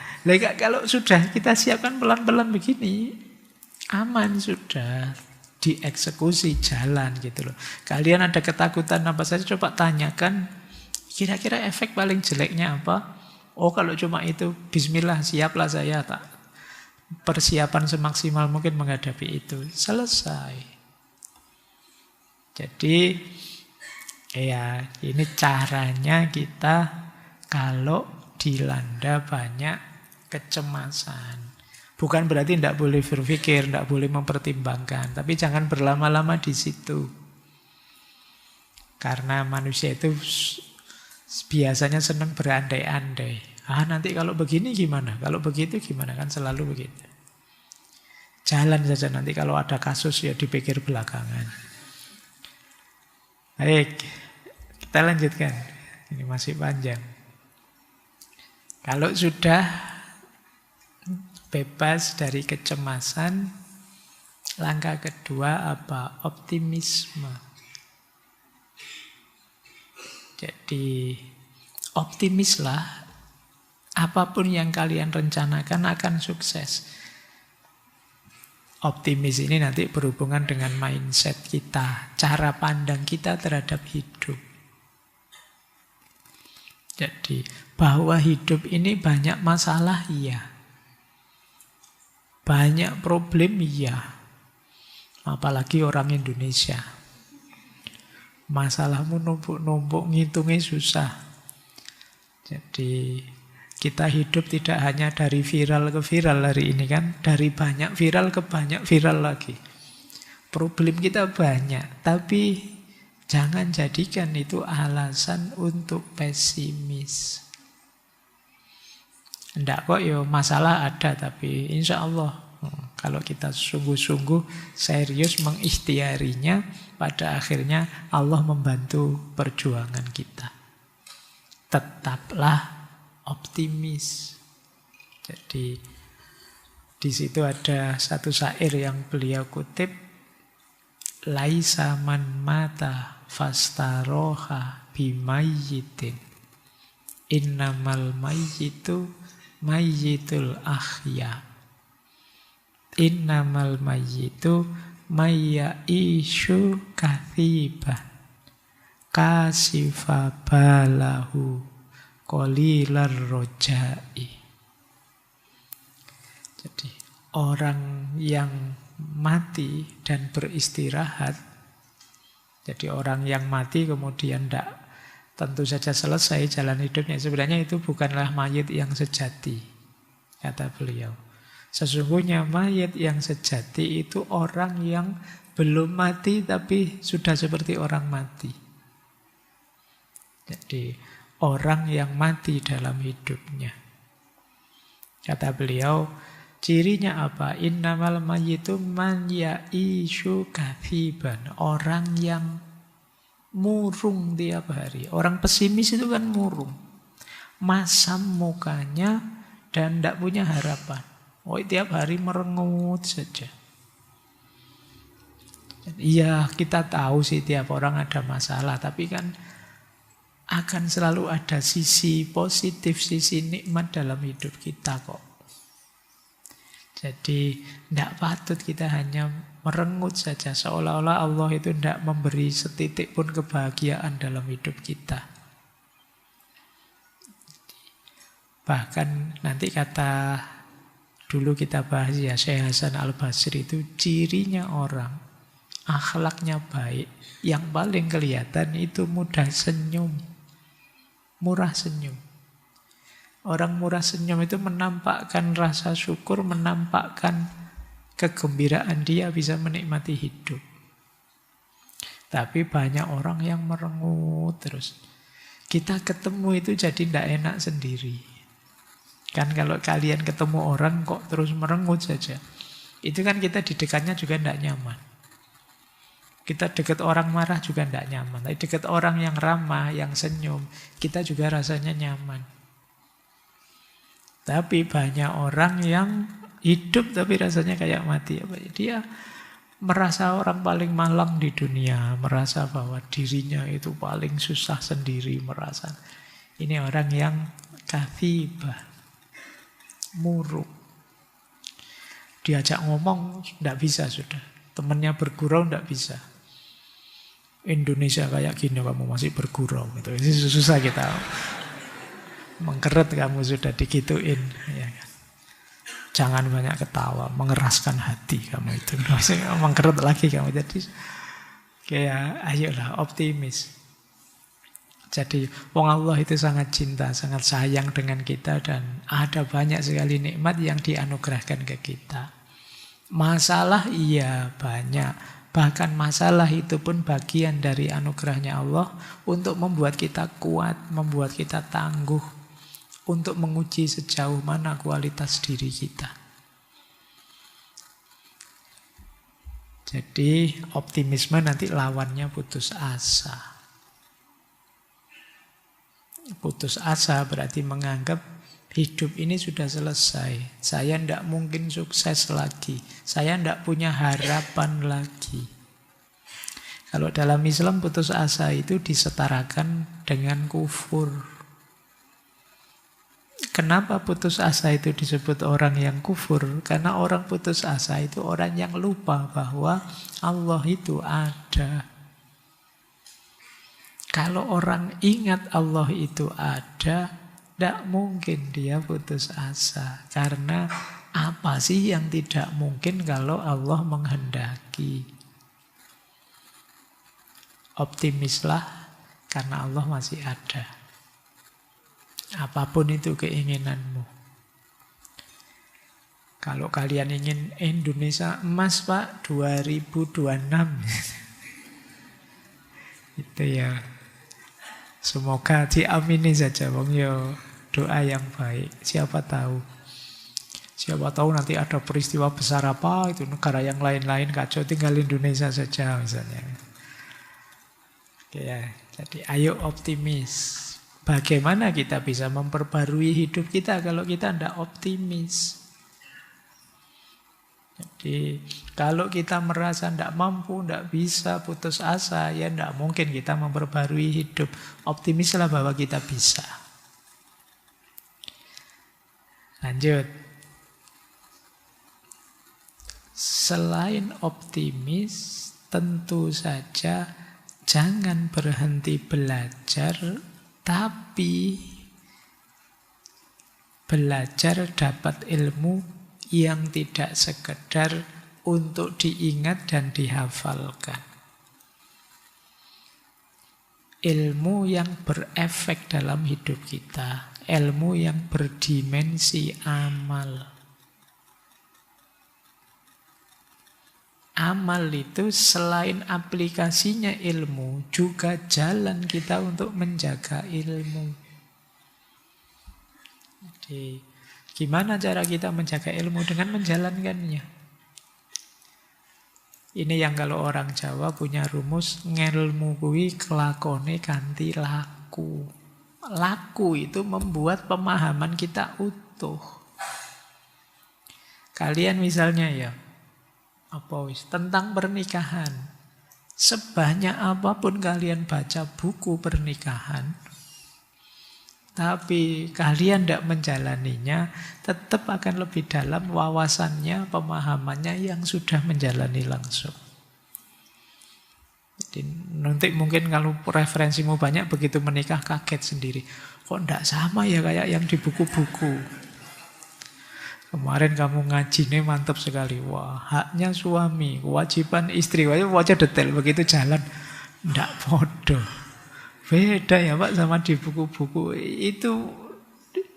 Kalau sudah kita siapkan pelan-pelan begini, aman sudah. Dieksekusi jalan gitu loh. Kalian ada ketakutan apa saja, coba tanyakan. Kira-kira efek paling jeleknya apa? Oh kalau cuma itu, bismillah siaplah saya tak. Persiapan semaksimal mungkin menghadapi itu. Selesai. Jadi ya ini caranya kita kalau dilanda banyak kecemasan. Bukan berarti tidak boleh berpikir, tidak boleh mempertimbangkan. Tapi jangan berlama-lama di situ. Karena manusia itu biasanya senang berandai-andai. Nanti kalau begini gimana? Kalau begitu gimana? Kan selalu begitu. Jalan saja nanti kalau ada kasus ya dipikir belakangan. Baik, kita lanjutkan. Ini masih panjang. Kalau sudah bebas dari kecemasan, langkah kedua apa? Optimisme. Jadi optimislah. Apapun yang kalian rencanakan akan sukses. Optimis ini nanti berhubungan dengan mindset kita, cara pandang kita terhadap hidup. Jadi, bahwa hidup ini banyak masalah, iya. Banyak problem, iya. Apalagi orang Indonesia. Masalahmu numpuk-numpuk, ngitungnya susah. Jadi kita hidup tidak hanya dari viral ke viral hari ini kan. Dari banyak viral ke banyak viral lagi. Problem kita banyak. Tapi jangan jadikan itu alasan untuk pesimis. Enggak kok ya masalah ada. Tapi insya Allah kalau kita sungguh-sungguh serius mengikhtiarinya, pada akhirnya Allah membantu perjuangan kita. Tetaplah optimis. Jadi di situ ada satu syair yang beliau kutip, laisa man mata fastaroha bimayyitin. Innamal mayyitu mayyitul ahya. Innamal mayyitu mayyishu kathiban kasifa balahu qalilar rojai. Jadi orang yang mati dan beristirahat, jadi orang yang mati kemudian tidak tentu saja selesai jalan hidupnya, sebenarnya itu bukanlah mayit yang sejati, kata beliau. Sesungguhnya mayit yang sejati itu orang yang belum mati tapi sudah seperti orang mati. Jadi orang yang mati dalam hidupnya. Kata beliau, cirinya apa? Innamal mayyitu man ya'ishu kathiban. Orang yang murung tiap hari. Orang pesimis itu kan murung. Masam mukanya dan tidak punya harapan. Oh, tiap hari merengut saja. Iya, kita tahu sih tiap orang ada masalah, tapi kan akan selalu ada sisi positif, sisi nikmat dalam hidup kita kok. Jadi tidak patut kita hanya merengut saja, seolah-olah Allah itu tidak memberi setitik pun kebahagiaan dalam hidup kita. Bahkan nanti kata dulu kita bahas ya, Syekh Hasan Al-Basri itu cirinya orang akhlaknya baik, yang paling kelihatan itu mudah senyum, murah senyum. Orang murah senyum itu menampakkan rasa syukur, menampakkan kegembiraan dia bisa menikmati hidup. Tapi banyak orang yang merengut terus. Kita ketemu itu jadi tidak enak sendiri. Kan kalau kalian ketemu orang kok terus merengut saja, itu kan kita di dekatnya juga tidak nyaman. Kita dekat orang marah juga tidak nyaman. Tapi dekat orang yang ramah, yang senyum, kita juga rasanya nyaman. Tapi banyak orang yang hidup tapi rasanya kayak mati. Dia merasa orang paling malang di dunia, merasa bahwa dirinya itu paling susah sendiri, merasa. Ini orang yang kathibah, murung. Diajak ngomong tidak bisa sudah. Temannya bergurau tidak bisa. Indonesia kayak gini kamu masih bergurau gitu. Ini susah kita. Mengkeret kamu sudah digituin, ya kan? Jangan banyak ketawa, mengeraskan hati kamu itu. Mengkeret lagi kamu. Jadi kayak ayolah optimis. Jadi wong Allah itu sangat cinta, sangat sayang dengan kita dan ada banyak sekali nikmat yang dianugerahkan ke kita. Masalah iya banyak, bahkan masalah itu pun bagian dari anugerahnya Allah untuk membuat kita kuat, membuat kita tangguh, untuk menguji sejauh mana kualitas diri kita. Jadi optimisme nanti lawannya putus asa. Putus asa berarti menganggap hidup ini sudah selesai. Saya tidak mungkin sukses lagi. Saya tidak punya harapan lagi. Kalau dalam Islam putus asa itu disetarakan dengan kufur. Kenapa putus asa itu disebut orang yang kufur? Karena orang putus asa itu orang yang lupa bahwa Allah itu ada. Kalau orang ingat Allah itu ada, tidak mungkin dia putus asa. Karena apa sih yang tidak mungkin kalau Allah menghendaki? Optimislah karena Allah masih ada. Apapun itu keinginanmu. Kalau kalian ingin Indonesia emas Pak 2026. Itu ya. Semoga diamini saja Bang yo, doa yang baik. Siapa tahu. Siapa tahu nanti ada peristiwa besar apa itu negara yang lain-lain kacau, tinggal Indonesia saja misalnya. Oke ya. Jadi ayo optimis. Bagaimana kita bisa memperbarui hidup kita kalau kita tidak optimis? Jadi kalau kita merasa tidak mampu, tidak bisa, putus asa, ya tidak mungkin kita memperbarui hidup. Optimislah bahwa kita bisa. Lanjut. Selain optimis, tentu saja jangan berhenti belajar, tapi belajar dapat ilmu yang tidak sekedar untuk diingat dan dihafalkan. Ilmu yang berefek dalam hidup kita, ilmu yang berdimensi amal. Amal itu selain aplikasinya ilmu, juga jalan kita untuk menjaga ilmu. Jadi, gimana cara kita menjaga ilmu? Dengan menjalankannya. Ini yang kalau orang Jawa punya rumus, ngelmu kuwi kelakone kanthi laku. Laku itu membuat pemahaman kita utuh. Kalian misalnya ya, tentang pernikahan. Sebanyak apapun kalian baca buku pernikahan, tapi kalian tidak menjalaninya, tetap akan lebih dalam wawasannya, pemahamannya yang sudah menjalani langsung. Jadi nanti mungkin kalau referensimu banyak, begitu menikah kaget sendiri. Kok tidak sama ya kayak yang di buku-buku. Kemarin kamu ngajinya mantap sekali. Wah, haknya suami, kewajiban istri. Wajah detail, begitu jalan. Tidak bodoh. Beda ya Pak sama di buku-buku. Itu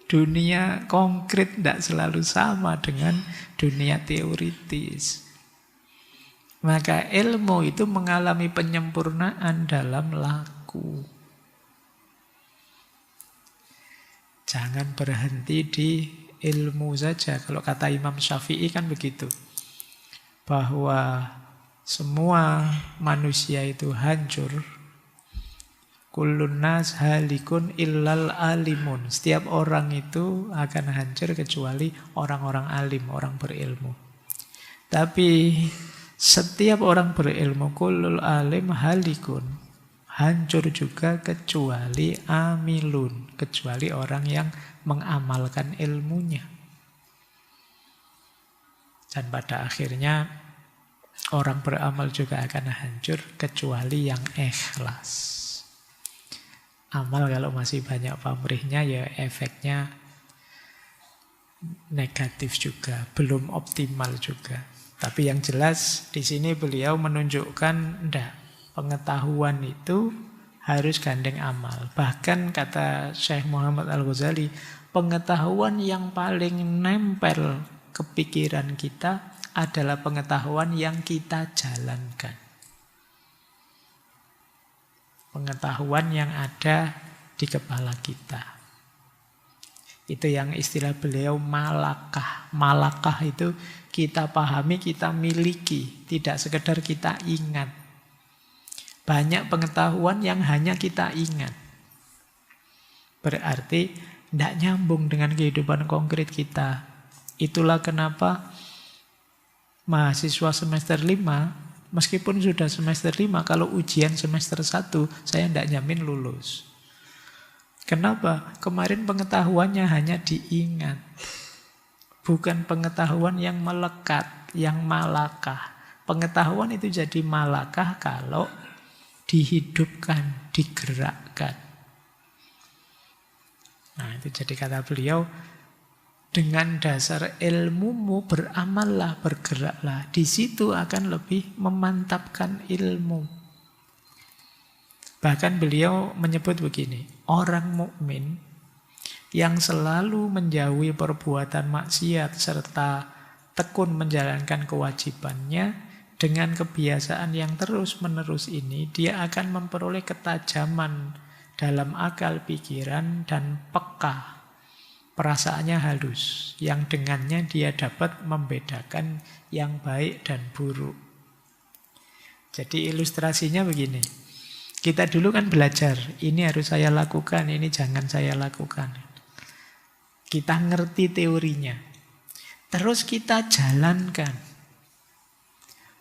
dunia konkret tidak selalu sama dengan dunia teoritis. Maka ilmu itu mengalami penyempurnaan dalam laku. Jangan berhenti di ilmu saja. Kalau kata Imam Syafi'i kan begitu. Bahwa semua manusia itu hancur. Kullun nas halikun illal alimun. Setiap orang itu akan hancur kecuali orang-orang alim, orang berilmu. Tapi setiap orang berilmu, kullul alim halikun, hancur juga kecuali amilun, kecuali orang yang mengamalkan ilmunya. Dan pada akhirnya orang beramal juga akan hancur kecuali yang ikhlas. Amal kalau masih banyak pamrihnya ya efeknya negatif juga, belum optimal juga. Tapi yang jelas di sini beliau menunjukkan pengetahuan itu harus gandeng amal. Bahkan kata Syekh Muhammad Al-Ghazali, pengetahuan yang paling nempel ke pikiran kita adalah pengetahuan yang kita jalankan. Pengetahuan yang ada di kepala kita. Itu yang istilah beliau malakah. Malakah itu kita pahami, kita miliki, tidak sekedar kita ingat. Banyak pengetahuan yang hanya kita ingat. Berarti tidak nyambung dengan kehidupan konkret kita. Itulah kenapa mahasiswa semester 5, meskipun sudah semester 5, kalau ujian semester 1, saya tidak jamin lulus. Kenapa? Kemarin pengetahuannya hanya diingat. Bukan pengetahuan yang melekat, yang malakah. Pengetahuan itu jadi malakah kalau dihidupkan, digerakkan. Nah, itu jadi kata beliau, dengan dasar ilmumu beramallah, bergeraklah. Di situ akan lebih memantapkan ilmu. Bahkan beliau menyebut begini, orang mukmin yang selalu menjauhi perbuatan maksiat serta tekun menjalankan kewajibannya, dengan kebiasaan yang terus-menerus ini, dia akan memperoleh ketajaman dalam akal pikiran dan peka. Perasaannya halus, yang dengannya dia dapat membedakan yang baik dan buruk. Jadi ilustrasinya begini. Kita dulu kan belajar, ini harus saya lakukan, ini jangan saya lakukan. Kita ngerti teorinya. Terus kita jalankan.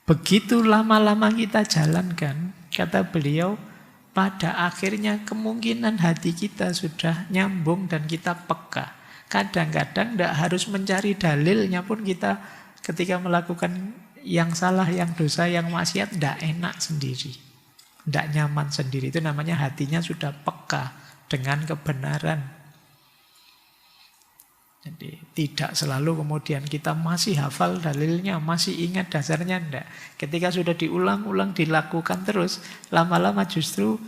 Begitu lama-lama kita jalankan, kata beliau, pada akhirnya kemungkinan hati kita sudah nyambung dan kita peka. Kadang-kadang tidak harus mencari dalilnya pun kita ketika melakukan yang salah, yang dosa, yang maksiat, tidak enak sendiri. Tidak nyaman sendiri. Itu namanya hatinya sudah peka dengan kebenaran. Jadi tidak selalu kemudian kita masih hafal dalilnya, masih ingat dasarnya, enggak. Ketika sudah diulang-ulang, dilakukan terus, lama-lama justru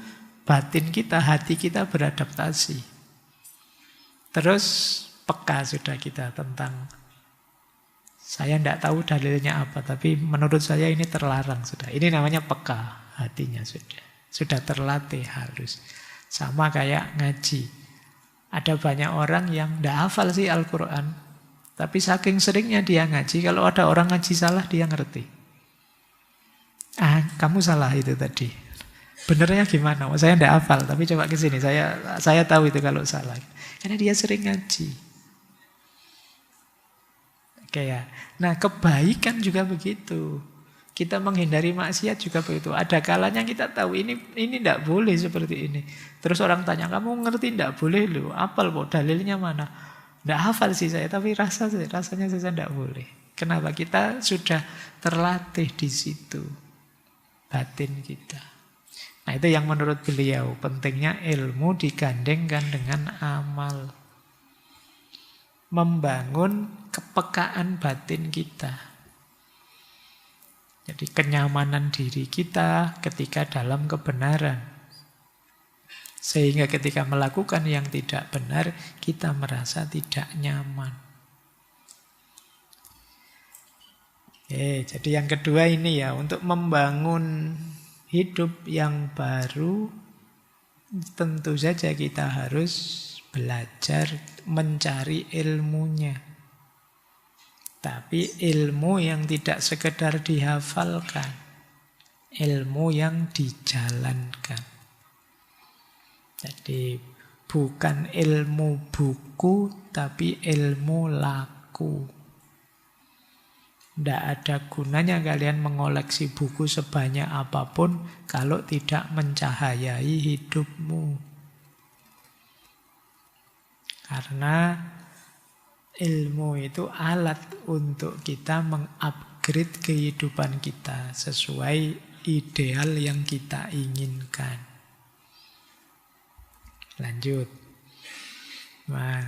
batin kita, hati kita beradaptasi. Terus peka sudah kita tentang, saya enggak tahu dalilnya apa, tapi menurut saya ini terlarang sudah. Ini namanya peka hatinya sudah. Sudah terlatih harus. Sama kayak ngaji. Ada banyak orang yang tidak hafal sih Al-Quran. Tapi saking seringnya dia ngaji, kalau ada orang ngaji salah, dia ngerti. Kamu salah itu tadi. Benernya gimana? Saya tidak hafal, tapi coba ke sini. Saya tahu itu kalau salah. Karena dia sering ngaji. Oke ya. Nah, kebaikan juga begitu. Kita menghindari maksiat juga begitu. Ada kalanya kita tahu ini tidak boleh seperti ini. Terus orang tanya, kamu ngerti tidak boleh loh? Apal kok dalilnya mana? Tidak hafal sih saya, tapi rasanya saya tidak boleh. Kenapa? Kita sudah terlatih di situ. Batin kita. Nah itu yang menurut beliau. Pentingnya ilmu digandengkan dengan amal. Membangun kepekaan batin kita. Jadi kenyamanan diri kita ketika dalam kebenaran. Sehingga ketika melakukan yang tidak benar, kita merasa tidak nyaman. Jadi yang kedua ini ya, untuk membangun hidup yang baru, tentu saja kita harus belajar mencari ilmunya. Tapi ilmu yang tidak sekedar dihafalkan. Ilmu yang dijalankan. Jadi bukan ilmu buku, tapi ilmu laku. Tidak ada gunanya kalian mengoleksi buku sebanyak apapun kalau tidak mencahayai hidupmu. Karena ilmu itu alat untuk kita mengupgrade kehidupan kita sesuai ideal yang kita inginkan. Lanjut. Nah,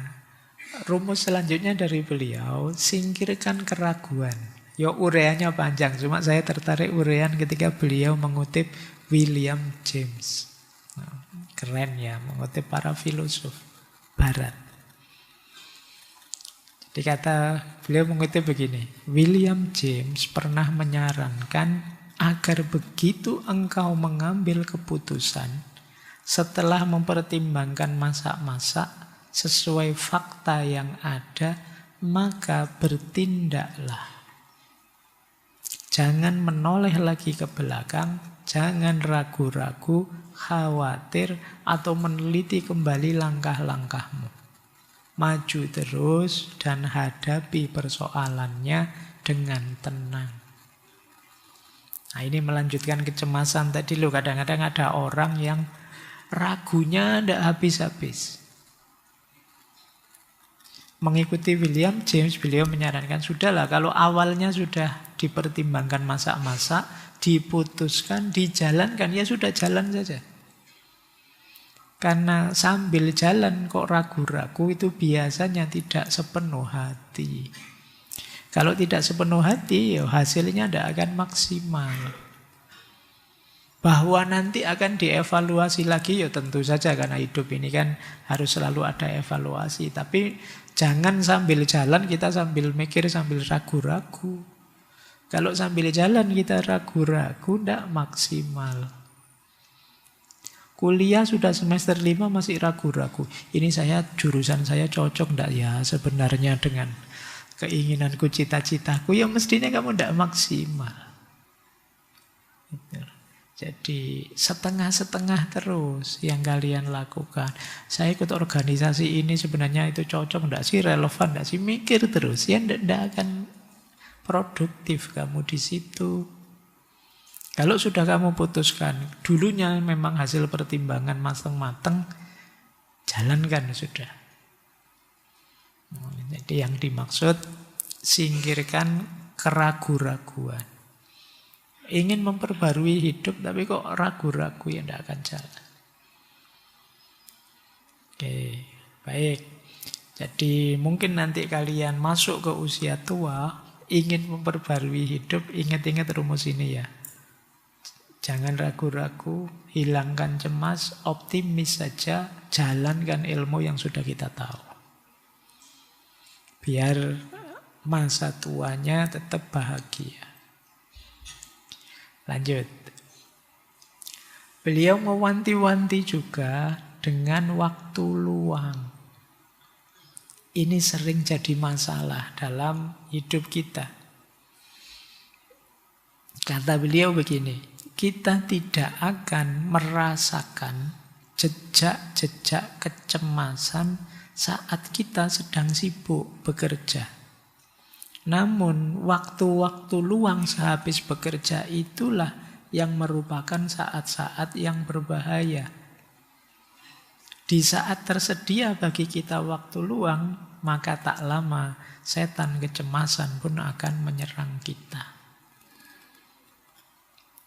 rumus selanjutnya dari beliau, singkirkan keraguan. Ureannya panjang, cuma saya tertarik urean ketika beliau mengutip William James. Nah, keren ya, mengutip para filosof Barat. Dikata beliau mengutip begini, William James pernah menyarankan agar begitu engkau mengambil keputusan setelah mempertimbangkan masak-masak sesuai fakta yang ada, maka bertindaklah. Jangan menoleh lagi ke belakang, jangan ragu-ragu, khawatir, atau meneliti kembali langkah-langkahmu. Maju terus dan hadapi persoalannya dengan tenang. Nah ini melanjutkan kecemasan tadi loh. Kadang-kadang ada orang yang ragunya tidak habis-habis. Mengikuti William James, beliau menyarankan, sudahlah kalau awalnya sudah dipertimbangkan masak-masak, diputuskan, dijalankan, ya sudah jalan saja. Karena sambil jalan kok ragu-ragu itu biasanya tidak sepenuh hati. Kalau tidak sepenuh hati, ya hasilnya tidak akan maksimal. Bahwa nanti akan dievaluasi lagi, ya tentu saja karena hidup ini kan harus selalu ada evaluasi. Tapi jangan sambil jalan kita sambil mikir, sambil ragu-ragu. Kalau sambil jalan kita ragu-ragu, tidak maksimal. Kuliah sudah semester 5 masih ragu-ragu. Ini jurusan saya cocok enggak ya sebenarnya dengan keinginanku, cita-citaku. Ya mestinya kamu enggak maksimal. Jadi setengah-setengah terus yang kalian lakukan. Saya ikut organisasi ini sebenarnya itu cocok enggak sih, relevan enggak sih? Mikir terus. Ya enggak akan produktif kamu di situ. Kalau sudah kamu putuskan, dulunya memang hasil pertimbangan matang-matang, jalankan sudah. Jadi yang dimaksud, singkirkan keraguan-raguan. Ingin memperbarui hidup, tapi kok ragu-ragu, ya tidak akan jalan. Oke, baik. Jadi mungkin nanti kalian masuk ke usia tua, ingin memperbarui hidup, ingat-ingat rumus ini ya. Jangan ragu-ragu, hilangkan cemas, optimis saja, jalankan ilmu yang sudah kita tahu. Biar masa tuanya tetap bahagia. Lanjut. Beliau mewanti-wanti juga dengan waktu luang. Ini sering jadi masalah dalam hidup kita. Kata beliau begini, kita tidak akan merasakan jejak-jejak kecemasan saat kita sedang sibuk bekerja. Namun waktu-waktu luang sehabis bekerja itulah yang merupakan saat-saat yang berbahaya. Di saat tersedia bagi kita waktu luang, maka tak lama setan kecemasan pun akan menyerang kita.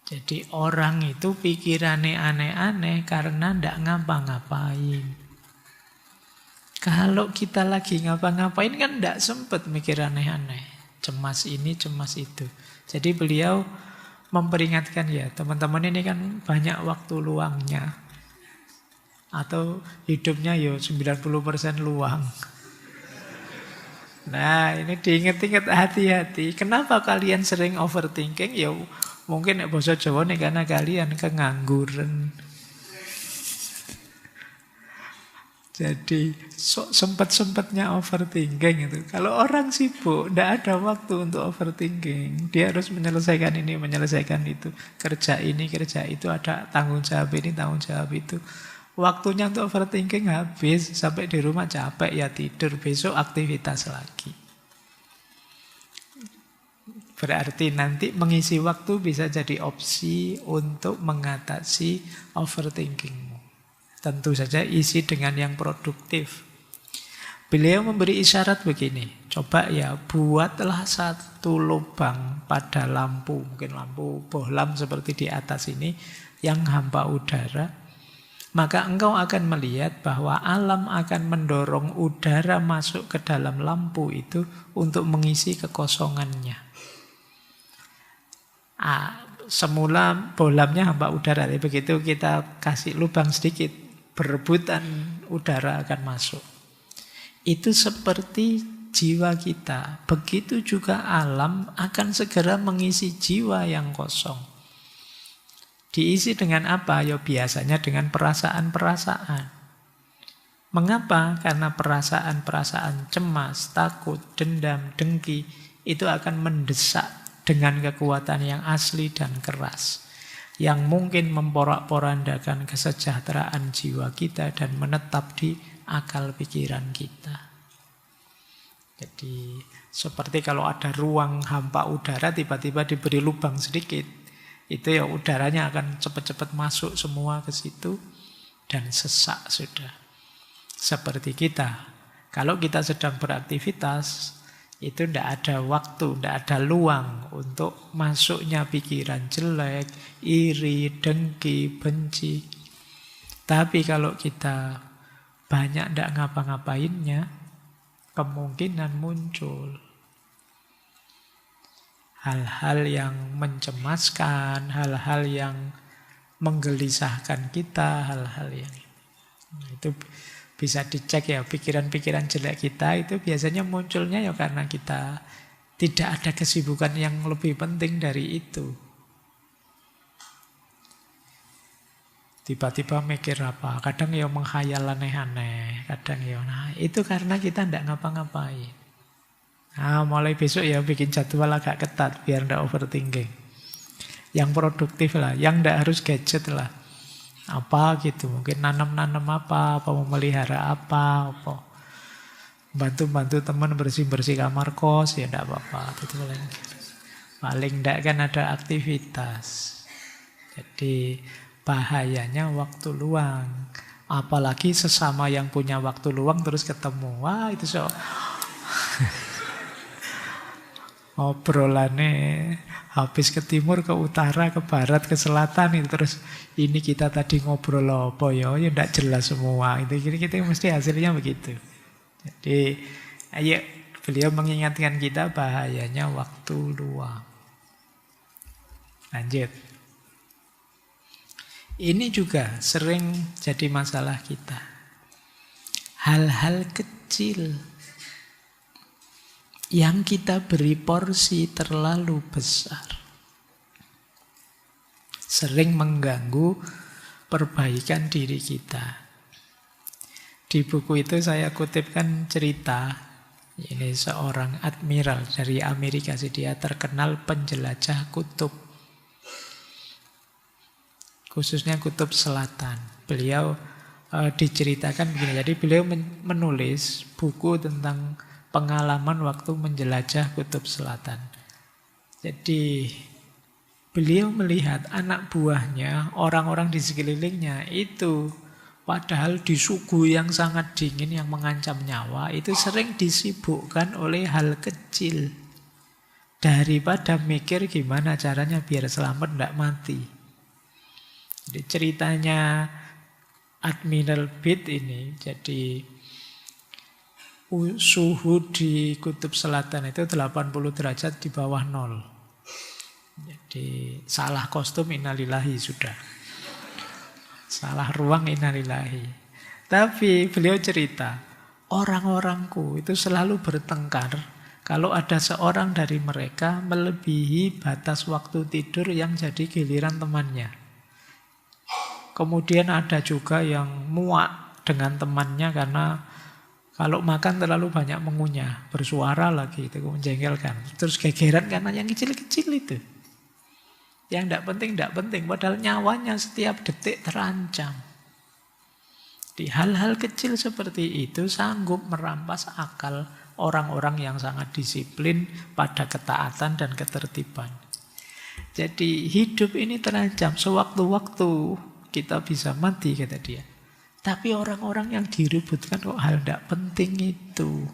Jadi orang itu pikirannya aneh-aneh karena tidak ngapa-ngapain. Kalau kita lagi ngapa-ngapain kan tidak sempat mikir aneh-aneh. Cemas ini, cemas itu. Jadi beliau memperingatkan ya, teman-teman ini kan banyak waktu luangnya. Atau hidupnya ya 90% luang. Nah ini diingat-ingat hati-hati. Kenapa kalian sering overthinking? Ya mungkin bahasa Jawa nih karena kalian kengangguran. Jadi sempat-sempatnya overthinking itu. Kalau orang sibuk, tidak ada waktu untuk overthinking. Dia harus menyelesaikan ini, menyelesaikan itu. Kerja ini, kerja itu, ada tanggung jawab ini, tanggung jawab itu. Waktunya untuk overthinking habis, sampai di rumah capek ya tidur, besok aktivitas lagi. Berarti nanti mengisi waktu bisa jadi opsi untuk mengatasi overthinkingmu. Tentu saja isi dengan yang produktif. Beliau memberi isyarat begini, coba ya buatlah satu lubang pada lampu, mungkin lampu bohlam seperti di atas ini, yang hampa udara. Maka engkau akan melihat bahwa alam akan mendorong udara masuk ke dalam lampu itu untuk mengisi kekosongannya. Semula bohlamnya hampa udara, tapi begitu kita kasih lubang sedikit, berebutan udara akan masuk. Itu seperti jiwa kita. Begitu juga alam akan segera mengisi jiwa yang kosong. Diisi dengan apa? Ya biasanya dengan perasaan-perasaan. Mengapa? Karena perasaan-perasaan cemas, takut, dendam, dengki itu akan mendesak dengan kekuatan yang asli dan keras, yang mungkin memporak-porandakan kesejahteraan jiwa kita dan menetap di akal pikiran kita. Jadi seperti kalau ada ruang hampa udara tiba-tiba diberi lubang sedikit, itu ya udaranya akan cepat-cepat masuk semua ke situ dan sesak sudah. Seperti kita, kalau kita sedang beraktivitas, itu tidak ada waktu, tidak ada luang untuk masuknya pikiran jelek, iri, dengki, benci. Tapi kalau kita banyak tidak ngapa-ngapainnya, kemungkinan muncul hal-hal yang mencemaskan, hal-hal yang menggelisahkan kita, hal-hal yang itu bisa dicek ya, pikiran-pikiran jelek kita itu biasanya munculnya ya karena kita tidak ada kesibukan yang lebih penting dari itu. Tiba-tiba mikir apa, kadang ya menghayal aneh-aneh, kadang ya itu karena kita tidak ngapa-ngapain. Mulai besok ya bikin jadwal agak ketat biar tidak overthinking. Yang produktif lah, yang tidak harus gadget lah. Apa gitu, mungkin nanam-nanam apa memelihara apa. Bantu-bantu teman bersih-bersih kamar kos, ya tidak apa-apa. Itu paling tidak kan ada aktivitas. Jadi bahayanya waktu luang. Apalagi sesama yang punya waktu luang terus ketemu. Wah, itu obrolannya habis ke timur, ke utara, ke barat, ke selatan itu terus ini kita tadi ngobrol apa ya enggak jelas semua. Itu kita mesti hasilnya begitu. Jadi ayo beliau mengingatkan kita bahayanya waktu luang. Lanjut. Ini juga sering jadi masalah kita. Hal-hal kecil yang kita beri porsi terlalu besar sering mengganggu perbaikan diri kita. Di buku itu saya kutipkan cerita, ini seorang admiral dari Amerika, dia terkenal penjelajah kutub, khususnya kutub selatan. Beliau diceritakan begini, jadi beliau menulis buku tentang pengalaman waktu menjelajah kutub selatan. Jadi beliau melihat anak buahnya, orang-orang di sekelilingnya itu padahal di suhu yang sangat dingin yang mengancam nyawa itu sering disibukkan oleh hal kecil daripada mikir gimana caranya biar selamat tidak mati. Jadi ceritanya Admiral Byrd ini, jadi suhu di kutub selatan itu 80 derajat di bawah nol. Jadi salah kostum innalillahi sudah. Salah ruang innalillahi. Tapi beliau cerita, orang-orangku itu selalu bertengkar kalau ada seorang dari mereka melebihi batas waktu tidur yang jadi giliran temannya. Kemudian ada juga yang muak dengan temannya karena kalau makan terlalu banyak mengunyah, bersuara lagi, itu menjengkelkan. Terus gegeran karena yang kecil-kecil itu. Yang tidak penting, padahal nyawanya setiap detik terancam. Di hal-hal kecil seperti itu sanggup merampas akal orang-orang yang sangat disiplin pada ketaatan dan ketertiban. Jadi hidup ini terancam, sewaktu-waktu kita bisa mati, kata dia. Tapi orang-orang yang diributkan kok hal tidak penting itu.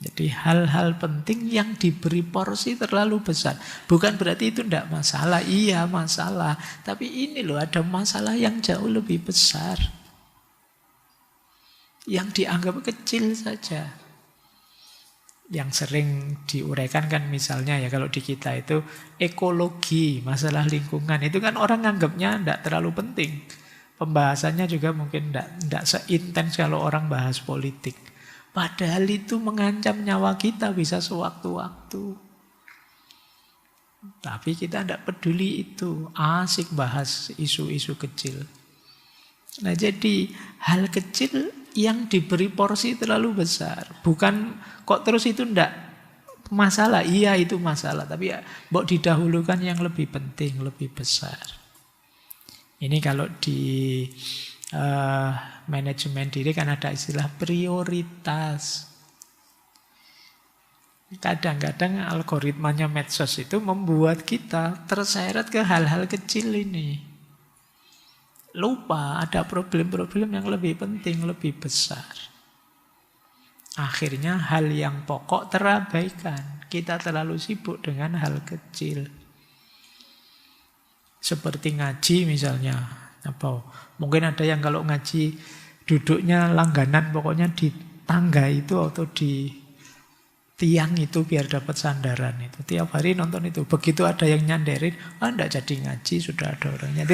Jadi hal-hal penting yang diberi porsi terlalu besar. Bukan berarti itu tidak masalah. Iya masalah. Tapi ini loh ada masalah yang jauh lebih besar. Yang dianggap kecil saja. Yang sering diuraikan kan misalnya ya kalau di kita itu ekologi, masalah lingkungan. Itu kan orang anggapnya tidak terlalu penting. Pembahasannya juga mungkin tidak seintens kalau orang bahas politik. Padahal itu mengancam nyawa kita bisa sewaktu-waktu. Tapi kita tidak peduli itu. Asik bahas isu-isu kecil. Nah jadi hal kecil yang diberi porsi terlalu besar. Bukan kok terus itu tidak masalah. Iya itu masalah. Tapi ya mbok didahulukan yang lebih penting, lebih besar. Ini kalau di manajemen diri kan ada istilah prioritas. Kadang-kadang algoritmanya medsos itu membuat kita terseret ke hal-hal kecil ini. Lupa ada problem-problem yang lebih penting, lebih besar. Akhirnya hal yang pokok terabaikan. Kita terlalu sibuk dengan hal kecil. Seperti ngaji misalnya. Mungkin ada yang kalau ngaji duduknya langganan pokoknya di tangga itu atau di tiang itu biar dapat sandaran itu. Tiap hari nonton itu. Begitu ada yang nyanderin, enggak jadi ngaji sudah ada orangnya.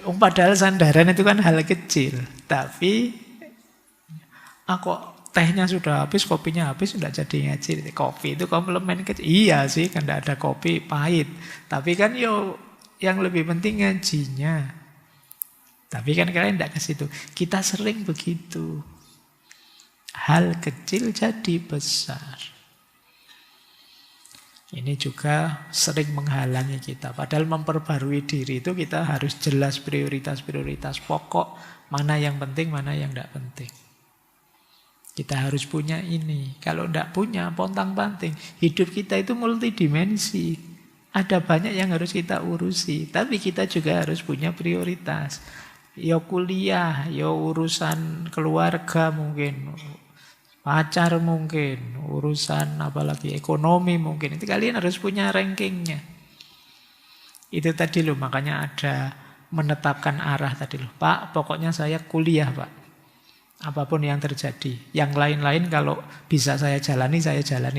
Padahal sandaran itu kan hal kecil. Tapi aku tehnya sudah habis, kopinya habis, sudah jadi ngaji. Kopi itu komplement kecil. Iya sih, kan tidak ada kopi, pahit. Tapi kan yang lebih penting ngajinya. Tapi kan kalian tidak ke situ. Kita sering begitu. Hal kecil jadi besar. Ini juga sering menghalangi kita. Padahal memperbarui diri itu kita harus jelas prioritas-prioritas pokok. Mana yang penting, mana yang tidak penting. Kita harus punya ini. Kalau tidak punya, pontang-panting. Hidup kita itu multidimensi. Ada banyak yang harus kita urusi, tapi kita juga harus punya prioritas. Ya kuliah, ya urusan keluarga mungkin, pacar mungkin, urusan apalagi ekonomi mungkin. Itu kalian harus punya rankingnya. Itu tadi loh, makanya ada menetapkan arah tadi loh. Pak, pokoknya saya kuliah Pak. Apapun yang terjadi. Yang lain-lain kalau bisa saya jalani.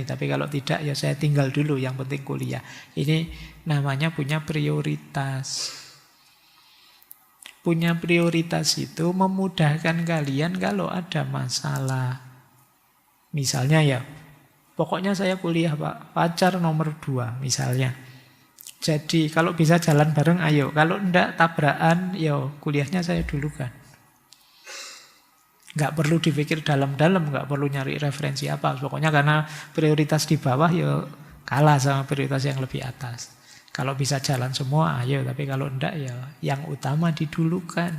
Tapi kalau tidak ya saya tinggal dulu. Yang penting kuliah. Ini namanya punya prioritas. Punya prioritas itu memudahkan kalian kalau ada masalah. Misalnya ya, pokoknya saya kuliah Pak. Pacar nomor 2 misalnya. Jadi kalau bisa jalan bareng ayo. Kalau enggak tabrakan, ya kuliahnya saya dulukan. Nggak perlu dipikir dalam-dalam, nggak perlu nyari referensi apa. Pokoknya karena prioritas di bawah ya kalah sama prioritas yang lebih atas. Kalau bisa jalan semua, ayo. Tapi kalau enggak ya yang utama didulukan.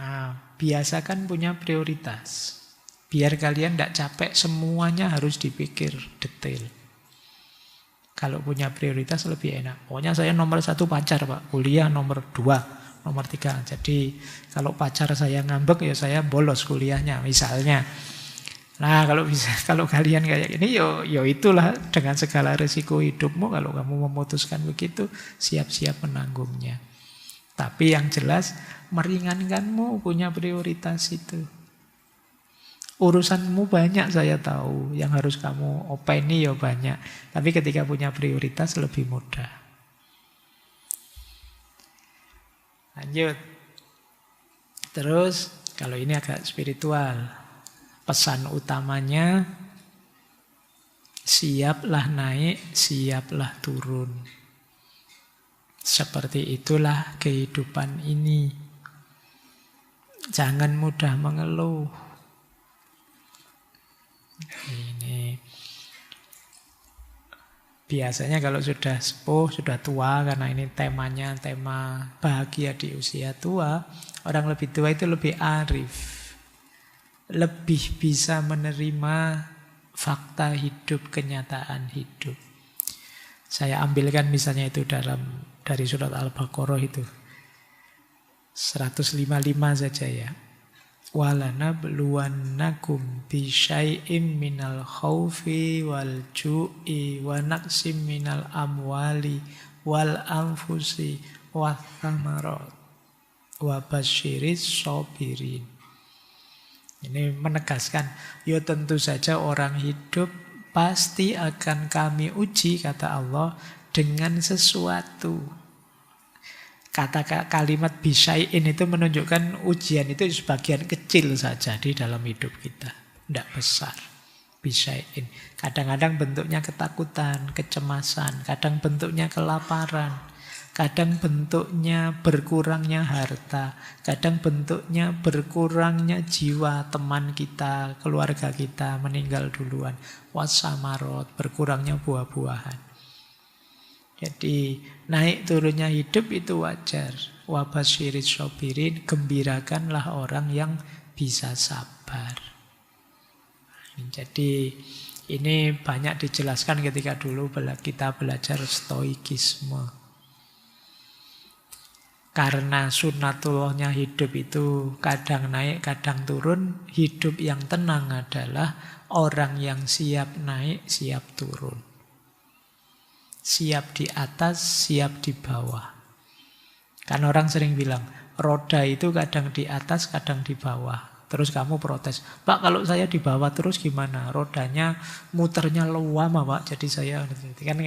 Nah, biasakan punya prioritas. Biar kalian enggak capek, semuanya harus dipikir detail. Kalau punya prioritas lebih enak. Pokoknya saya nomor 1 pacar Pak, kuliah nomor 2. Nomor 3. Jadi kalau pacar saya ngambek ya saya bolos kuliahnya misalnya. Nah kalau bisa, kalau kalian kayak gini yo itulah dengan segala resiko hidupmu. Kalau kamu memutuskan begitu, siap-siap menanggungnya. Tapi yang jelas meringankanmu punya prioritas itu. Urusanmu banyak saya tahu, yang harus kamu openi ya banyak. Tapi ketika punya prioritas lebih mudah. Lanjut. Terus kalau ini agak spiritual. Pesan utamanya, siaplah naik, siaplah turun. Seperti itulah kehidupan ini. Jangan mudah mengeluh. Ini biasanya kalau sudah sepuh, sudah tua, karena ini temanya tema bahagia di usia tua, orang lebih tua itu lebih arif, lebih bisa menerima fakta hidup, kenyataan hidup. Saya ambilkan misalnya itu dari surat Al-Baqarah itu 155 saja ya. وَلَنَبْلُوَنَّكُمْ بِشَيْءٍ مِّنَ الْخَوْفِ وَالْجُوعِ وَنَقْصٍ مِّنَ الْأَمْوَالِ وَالْأَنْفُسِ وَالثَّمَرَاتِ وَبَشِّرِ الصَّابِرِينَ. Ini menegaskan, ya tentu saja orang hidup pasti akan kami uji, kata Allah, dengan sesuatu. Kalimat bisyai'in itu menunjukkan ujian itu sebagian kecil saja di dalam hidup kita. Tidak besar. Bisyai'in. Kadang-kadang bentuknya ketakutan, kecemasan. Kadang bentuknya kelaparan. Kadang bentuknya berkurangnya harta. Kadang bentuknya berkurangnya jiwa teman kita, keluarga kita meninggal duluan. Wasamarot, berkurangnya buah-buahan. Jadi naik turunnya hidup itu wajar. Wabasyiris sobirin, gembirakanlah orang yang bisa sabar. Jadi ini banyak dijelaskan ketika dulu kita belajar stoikisme. Karena sunnatullahnya hidup itu kadang naik, kadang turun. Hidup yang tenang adalah orang yang siap naik, siap turun. Siap di atas, siap di bawah. Kan orang sering bilang, roda itu kadang di atas, kadang di bawah. Terus kamu protes, Pak kalau saya di bawah terus gimana? Rodanya muternya lama Pak, jadi saya... Kan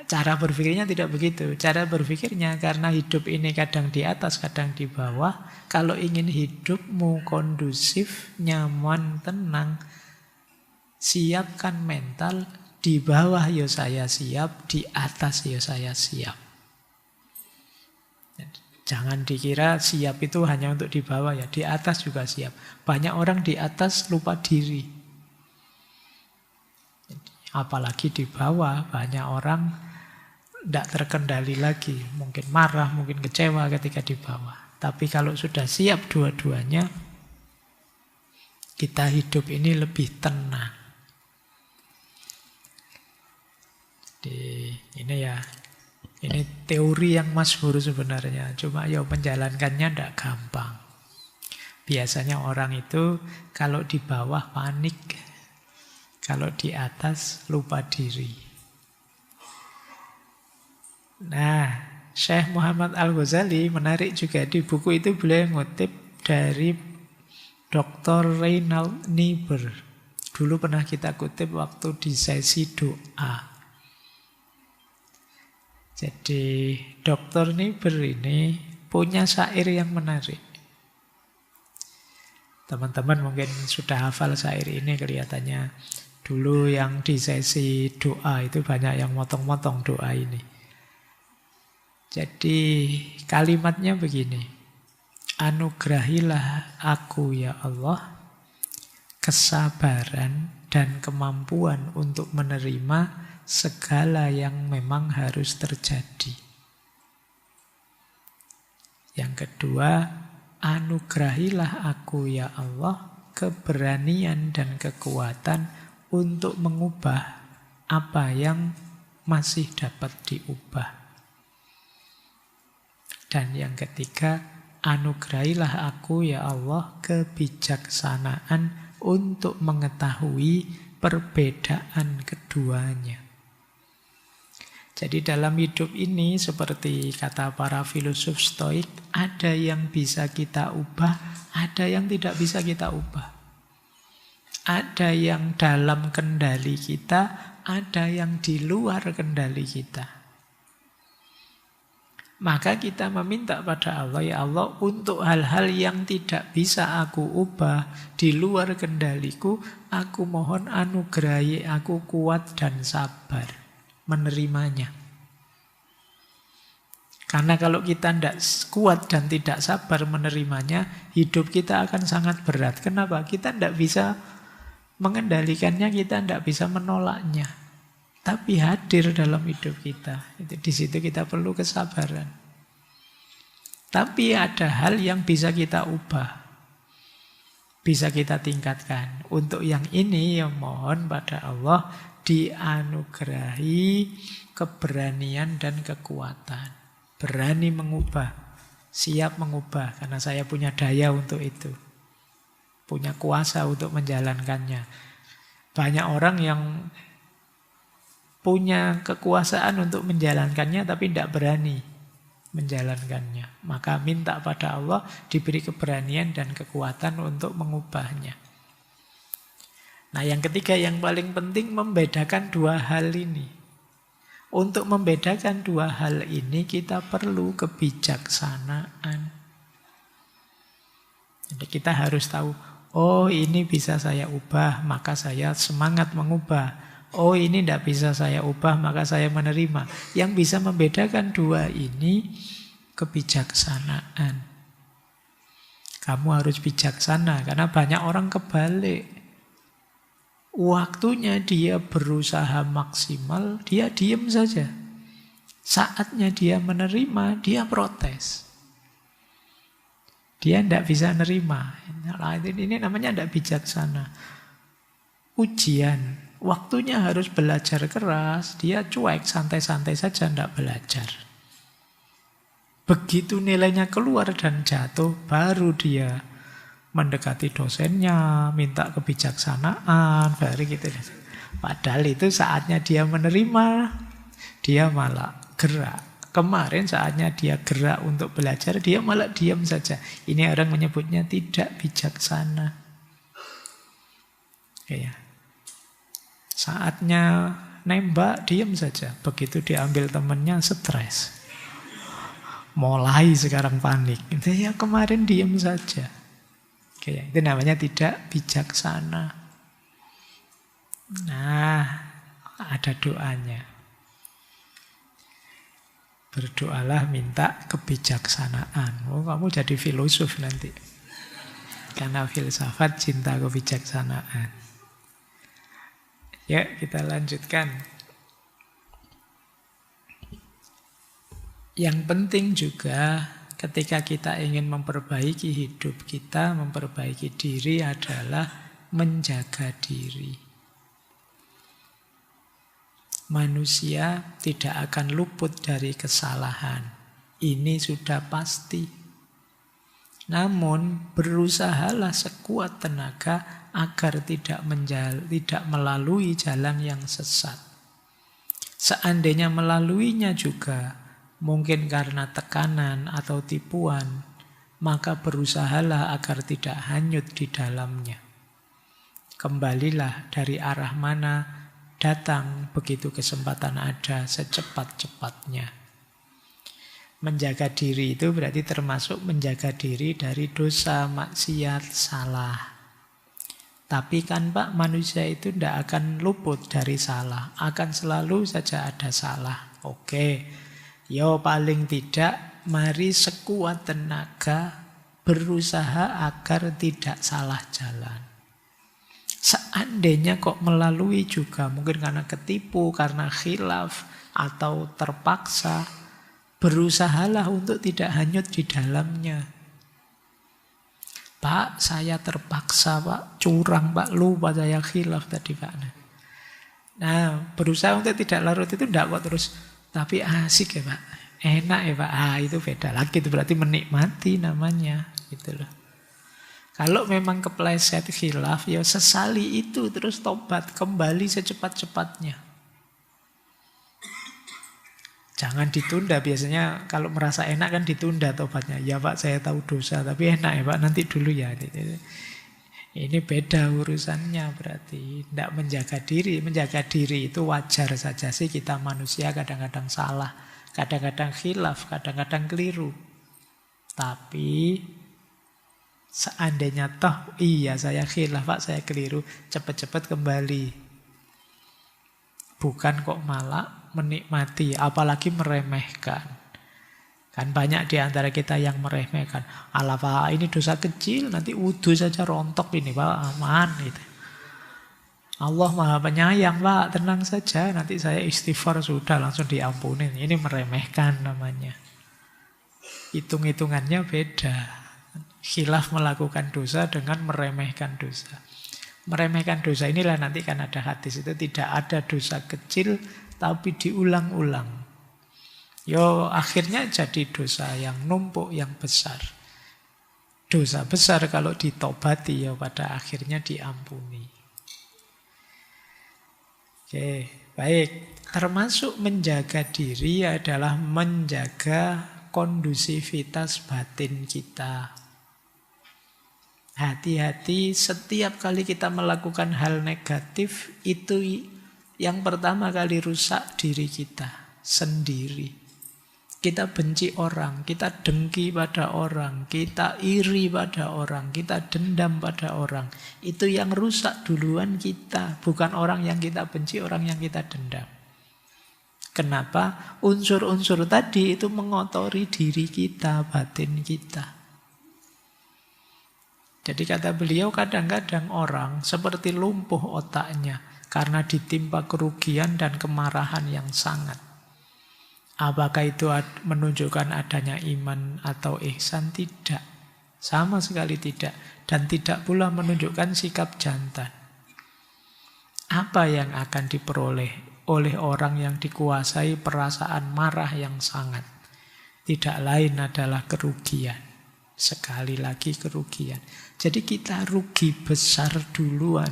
cara berpikirnya tidak begitu. Cara berpikirnya karena hidup ini kadang di atas, kadang di bawah. Kalau ingin hidupmu kondusif, nyaman, tenang, siapkan mental. Di bawah ya saya siap, di atas ya saya siap. Jangan dikira siap itu hanya untuk di bawah ya, di atas juga siap. Banyak orang di atas lupa diri. Apalagi di bawah banyak orang tidak terkendali lagi. Mungkin marah, mungkin kecewa ketika di bawah. Tapi kalau sudah siap dua-duanya, kita hidup ini lebih tenang. Ini ya, ini teori yang masyhur sebenarnya. Cuma ya menjalankannya tidak gampang. Biasanya orang itu kalau di bawah panik, kalau di atas lupa diri. Nah, Syekh Muhammad Al-Ghazali menarik juga di buku itu beliau ngutip dari Dr. Reinald Niebuhr. Dulu pernah kita kutip waktu di sesi doa. Jadi Dr. Niebuhr ini punya syair yang menarik. Teman-teman mungkin sudah hafal syair ini kelihatannya. Dulu yang di sesi doa itu banyak yang motong-motong doa ini. Jadi kalimatnya begini. Anugerahilah aku ya Allah kesabaran dan kemampuan untuk menerima segala yang memang harus terjadi. Yang kedua, anugerahilah aku ya Allah keberanian dan kekuatan untuk mengubah apa yang masih dapat diubah. Dan yang ketiga, anugerahilah aku ya Allah kebijaksanaan untuk mengetahui perbedaan keduanya. Jadi dalam hidup ini seperti kata para filosof Stoik, ada yang bisa kita ubah, ada yang tidak bisa kita ubah. Ada yang dalam kendali kita, ada yang di luar kendali kita. Maka kita meminta pada Allah, ya Allah, untuk hal-hal yang tidak bisa aku ubah, di luar kendaliku, aku mohon anugerahi aku kuat dan sabar menerimanya. Karena kalau kita tidak kuat dan tidak sabar menerimanya, hidup kita akan sangat berat. Kenapa? Kita tidak bisa mengendalikannya, kita tidak bisa menolaknya. Tapi hadir dalam hidup kita. Di situ kita perlu kesabaran. Tapi ada hal yang bisa kita ubah. Bisa kita tingkatkan. Untuk yang ini, ya mohon pada Allah dianugerahi keberanian dan kekuatan. Berani mengubah, siap mengubah, karena saya punya daya untuk itu. Punya kuasa untuk menjalankannya. Banyak orang yang punya kekuasaan untuk menjalankannya, tapi tidak berani menjalankannya. Maka minta pada Allah diberi keberanian dan kekuatan untuk mengubahnya. Nah, yang ketiga yang paling penting membedakan dua hal ini. Untuk membedakan dua hal ini kita perlu kebijaksanaan. Jadi kita harus tahu, oh ini bisa saya ubah, maka saya semangat mengubah. Oh ini tidak bisa saya ubah, maka saya menerima. Yang bisa membedakan dua ini kebijaksanaan. Kamu harus bijaksana, karena banyak orang kebalik. Waktunya dia berusaha maksimal, dia diam saja. Saatnya dia menerima, dia protes. Dia tidak bisa menerima. Ini namanya tidak bijaksana. Ujian, waktunya harus belajar keras, dia cuek, santai-santai saja tidak belajar. Begitu nilainya keluar dan jatuh, baru dia mendekati dosennya, minta kebijaksanaan, baru gitu. Padahal itu saatnya dia menerima, dia malah gerak. Kemarin saatnya dia gerak untuk belajar, dia malah diam saja. Ini orang menyebutnya tidak bijaksana. Ya. Saatnya nembak, diam saja. Begitu diambil temannya, stres. Mulai sekarang panik. Ya kemarin diam saja. Itu namanya tidak bijaksana. Nah, ada doanya. Berdoalah minta kebijaksanaan. Oh, kamu jadi filosof nanti. Karena filsafat cinta kebijaksanaan. Ya, kita lanjutkan. Yang penting juga ketika kita ingin memperbaiki hidup kita, memperbaiki diri adalah menjaga diri. Manusia tidak akan luput dari kesalahan. Ini sudah pasti. Namun berusahalah sekuat tenaga agar tidak melalui jalan yang sesat. Seandainya melaluinya juga, mungkin karena tekanan atau tipuan, maka berusahalah agar tidak hanyut di dalamnya. Kembalilah dari arah mana datang begitu kesempatan ada secepat-cepatnya. Menjaga diri itu berarti termasuk menjaga diri dari dosa, maksiat, salah. Tapi kan Pak, manusia itu tidak akan luput dari salah. Akan selalu saja ada salah. Oke, yo paling tidak mari sekuat tenaga berusaha agar tidak salah jalan. Seandainya kok melalui juga, mungkin karena ketipu, karena khilaf, atau terpaksa, berusahalah untuk tidak hanyut di dalamnya. Pak, saya terpaksa Pak, curang Pak, lupa saya khilaf tadi Pak. Nah, berusaha untuk tidak larut itu tidak kok terus, tapi asik ya Pak, enak ya Pak, itu beda lagi, itu berarti menikmati namanya, gitu loh. Kalau memang kepleset khilaf, ya sesali itu, terus tobat, kembali secepat-cepatnya. Jangan ditunda, biasanya kalau merasa enak kan ditunda tobatnya. Ya Pak, saya tahu dosa, tapi enak ya Pak, nanti dulu ya. Ini beda urusannya berarti. Tidak menjaga diri. Menjaga diri itu wajar saja sih, kita manusia kadang-kadang salah, kadang-kadang khilaf, kadang-kadang keliru. Tapi seandainya toh, iya saya khilaf Pak, saya keliru, cepat-cepat kembali. Bukan kok malah menikmati, apalagi meremehkan. Kan banyak di antara kita yang meremehkan. Alah Pak, ini dosa kecil, nanti wudu saja rontok ini Pak, aman gitu. Allah Maha Penyayang Pak, tenang saja, nanti saya istighfar sudah langsung diampunin. Ini meremehkan namanya. Hitung-hitungannya beda. Khilaf melakukan dosa dengan meremehkan dosa. Meremehkan dosa inilah nanti kan ada hadis itu, tidak ada dosa kecil tapi diulang-ulang. Yo akhirnya jadi dosa yang numpuk, yang besar. Dosa besar kalau ditobati ya pada akhirnya diampuni. Oke, baik. Termasuk menjaga diri adalah menjaga kondusivitas batin kita. Hati-hati setiap kali kita melakukan hal negatif, itu yang pertama kali rusak diri kita sendiri. Kita benci orang, kita dengki pada orang, kita iri pada orang, kita dendam pada orang. Itu yang rusak duluan kita, bukan orang yang kita benci, orang yang kita dendam. Kenapa? Unsur-unsur tadi itu mengotori diri kita, batin kita. Jadi kata beliau, kadang-kadang orang seperti lumpuh otaknya karena ditimpa kerugian dan kemarahan yang sangat. Apakah itu menunjukkan adanya iman atau ihsan? Tidak. Sama sekali tidak. Dan tidak pula menunjukkan sikap jantan. Apa yang akan diperoleh oleh orang yang dikuasai perasaan marah yang sangat? Tidak lain adalah kerugian. Sekali lagi kerugian. Jadi kita rugi besar duluan.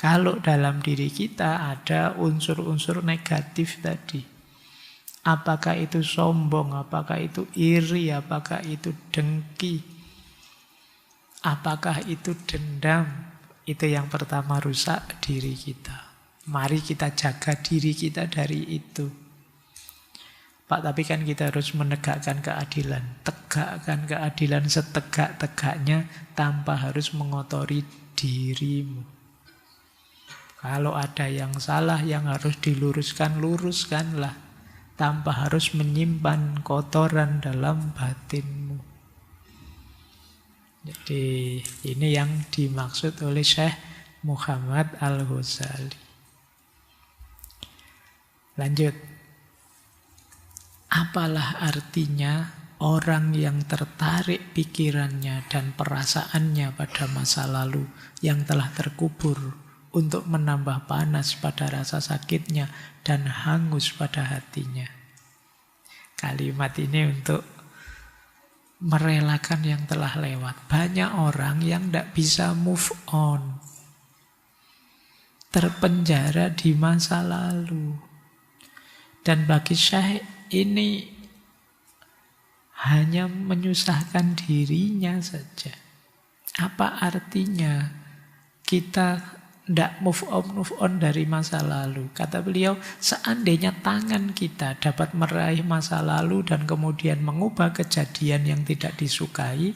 Kalau dalam diri kita ada unsur-unsur negatif tadi. Apakah itu sombong, apakah itu iri, apakah itu dengki, apakah itu dendam. Itu yang pertama rusak diri kita. Mari kita jaga diri kita dari itu. Pak, tapi kan kita harus menegakkan keadilan. Tegakkan keadilan setegak-tegaknya tanpa harus mengotori dirimu. Kalau ada yang salah yang harus diluruskan, luruskanlah. Tanpa harus menyimpan kotoran dalam batinmu. Jadi ini yang dimaksud oleh Syekh Muhammad Al-Ghazali. Lanjut. Apalah artinya orang yang tertarik pikirannya dan perasaannya pada masa lalu yang telah terkubur untuk menambah panas pada rasa sakitnya dan hangus pada hatinya. Kalimat ini untuk merelakan yang telah lewat. Banyak orang yang tidak bisa move on, terpenjara di masa lalu. Dan bagi Syekh ini hanya menyusahkan dirinya saja. Apa artinya kita tidak move on dari masa lalu? Kata beliau, seandainya tangan kita dapat meraih masa lalu dan kemudian mengubah kejadian yang tidak disukai,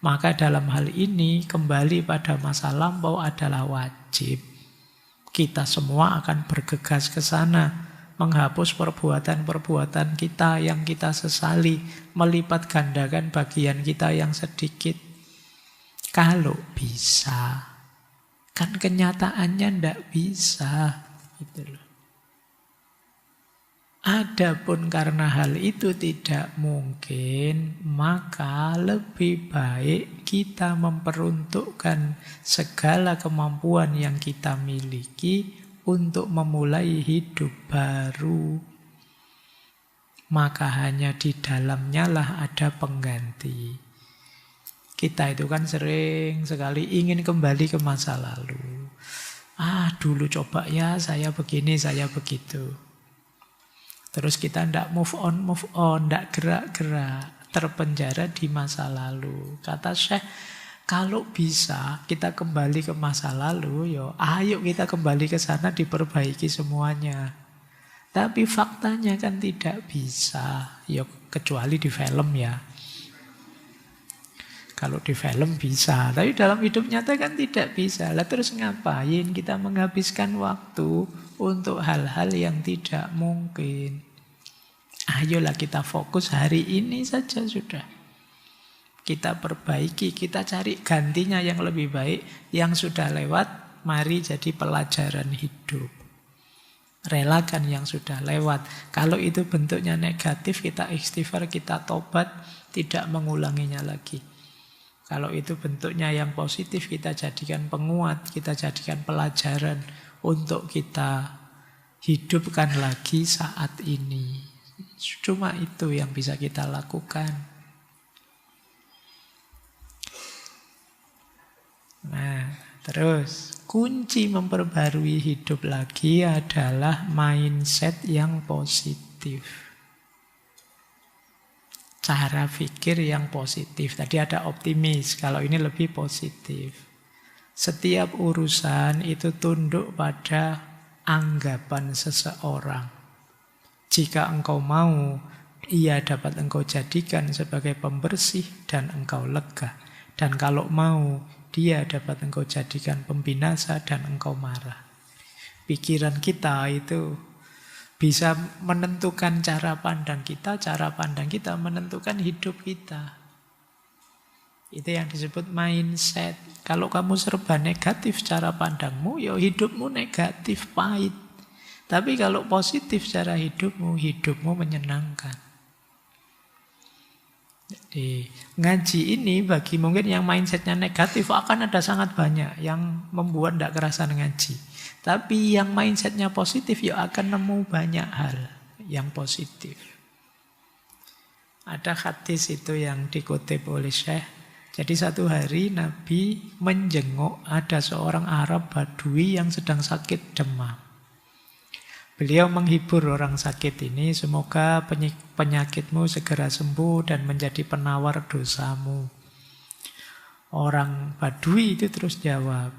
maka dalam hal ini kembali pada masa lampau adalah wajib. Kita semua akan bergegas ke sana, menghapus perbuatan-perbuatan kita yang kita sesali, melipat gandakan bagian kita yang sedikit. Kalau bisa. Kan kenyataannya ndak bisa. Gitu loh. Adapun karena hal itu tidak mungkin, maka lebih baik kita memperuntukkan segala kemampuan yang kita miliki untuk memulai hidup baru. Maka hanya di dalamnya lah ada pengganti. Kita itu kan sering sekali ingin kembali ke masa lalu. Dulu coba ya saya begini, saya begitu. Terus kita tidak move on, tidak gerak-gerak. Terpenjara di masa lalu. Kata Syekh, kalau bisa kita kembali ke masa lalu, ayo kita kembali ke sana, diperbaiki semuanya. Tapi faktanya kan tidak bisa. Kecuali di film ya. Kalau di film bisa, tapi dalam hidup nyata kan tidak bisa. Lah terus ngapain kita menghabiskan waktu untuk hal-hal yang tidak mungkin? Ayolah kita fokus hari ini saja sudah. Kita perbaiki, kita cari gantinya yang lebih baik. Yang sudah lewat, mari jadi pelajaran hidup. Relakan yang sudah lewat. Kalau itu bentuknya negatif, kita istighfar, kita tobat, tidak mengulanginya lagi. Kalau itu bentuknya yang positif, kita jadikan penguat, kita jadikan pelajaran untuk kita hidupkan lagi saat ini. Cuma itu yang bisa kita lakukan. Nah, terus kunci memperbarui hidup lagi adalah mindset yang positif. Cara pikir yang positif. Tadi ada optimis, kalau ini lebih positif. Setiap urusan itu tunduk pada anggapan seseorang. Jika engkau mau, ia dapat engkau jadikan sebagai pembersih dan engkau lega. Dan kalau mau, dia dapat engkau jadikan pembinasa dan engkau marah. Pikiran kita itu bisa menentukan cara pandang kita menentukan hidup kita. Itu yang disebut mindset. Kalau kamu serba negatif cara pandangmu, hidupmu negatif, pahit. Tapi kalau positif cara hidupmu menyenangkan. Jadi ngaji ini bagi mungkin yang mindsetnya negatif akan ada sangat banyak yang membuat tidak kerasan ngaji. Tapi yang mindsetnya positif akan nemu banyak hal yang positif. Ada hadis itu yang dikutip oleh Syekh. Jadi satu hari Nabi menjenguk ada seorang Arab Badui yang sedang sakit demam. Beliau menghibur orang sakit ini, semoga penyakitmu segera sembuh dan menjadi penawar dosamu. Orang Badui itu terus jawab,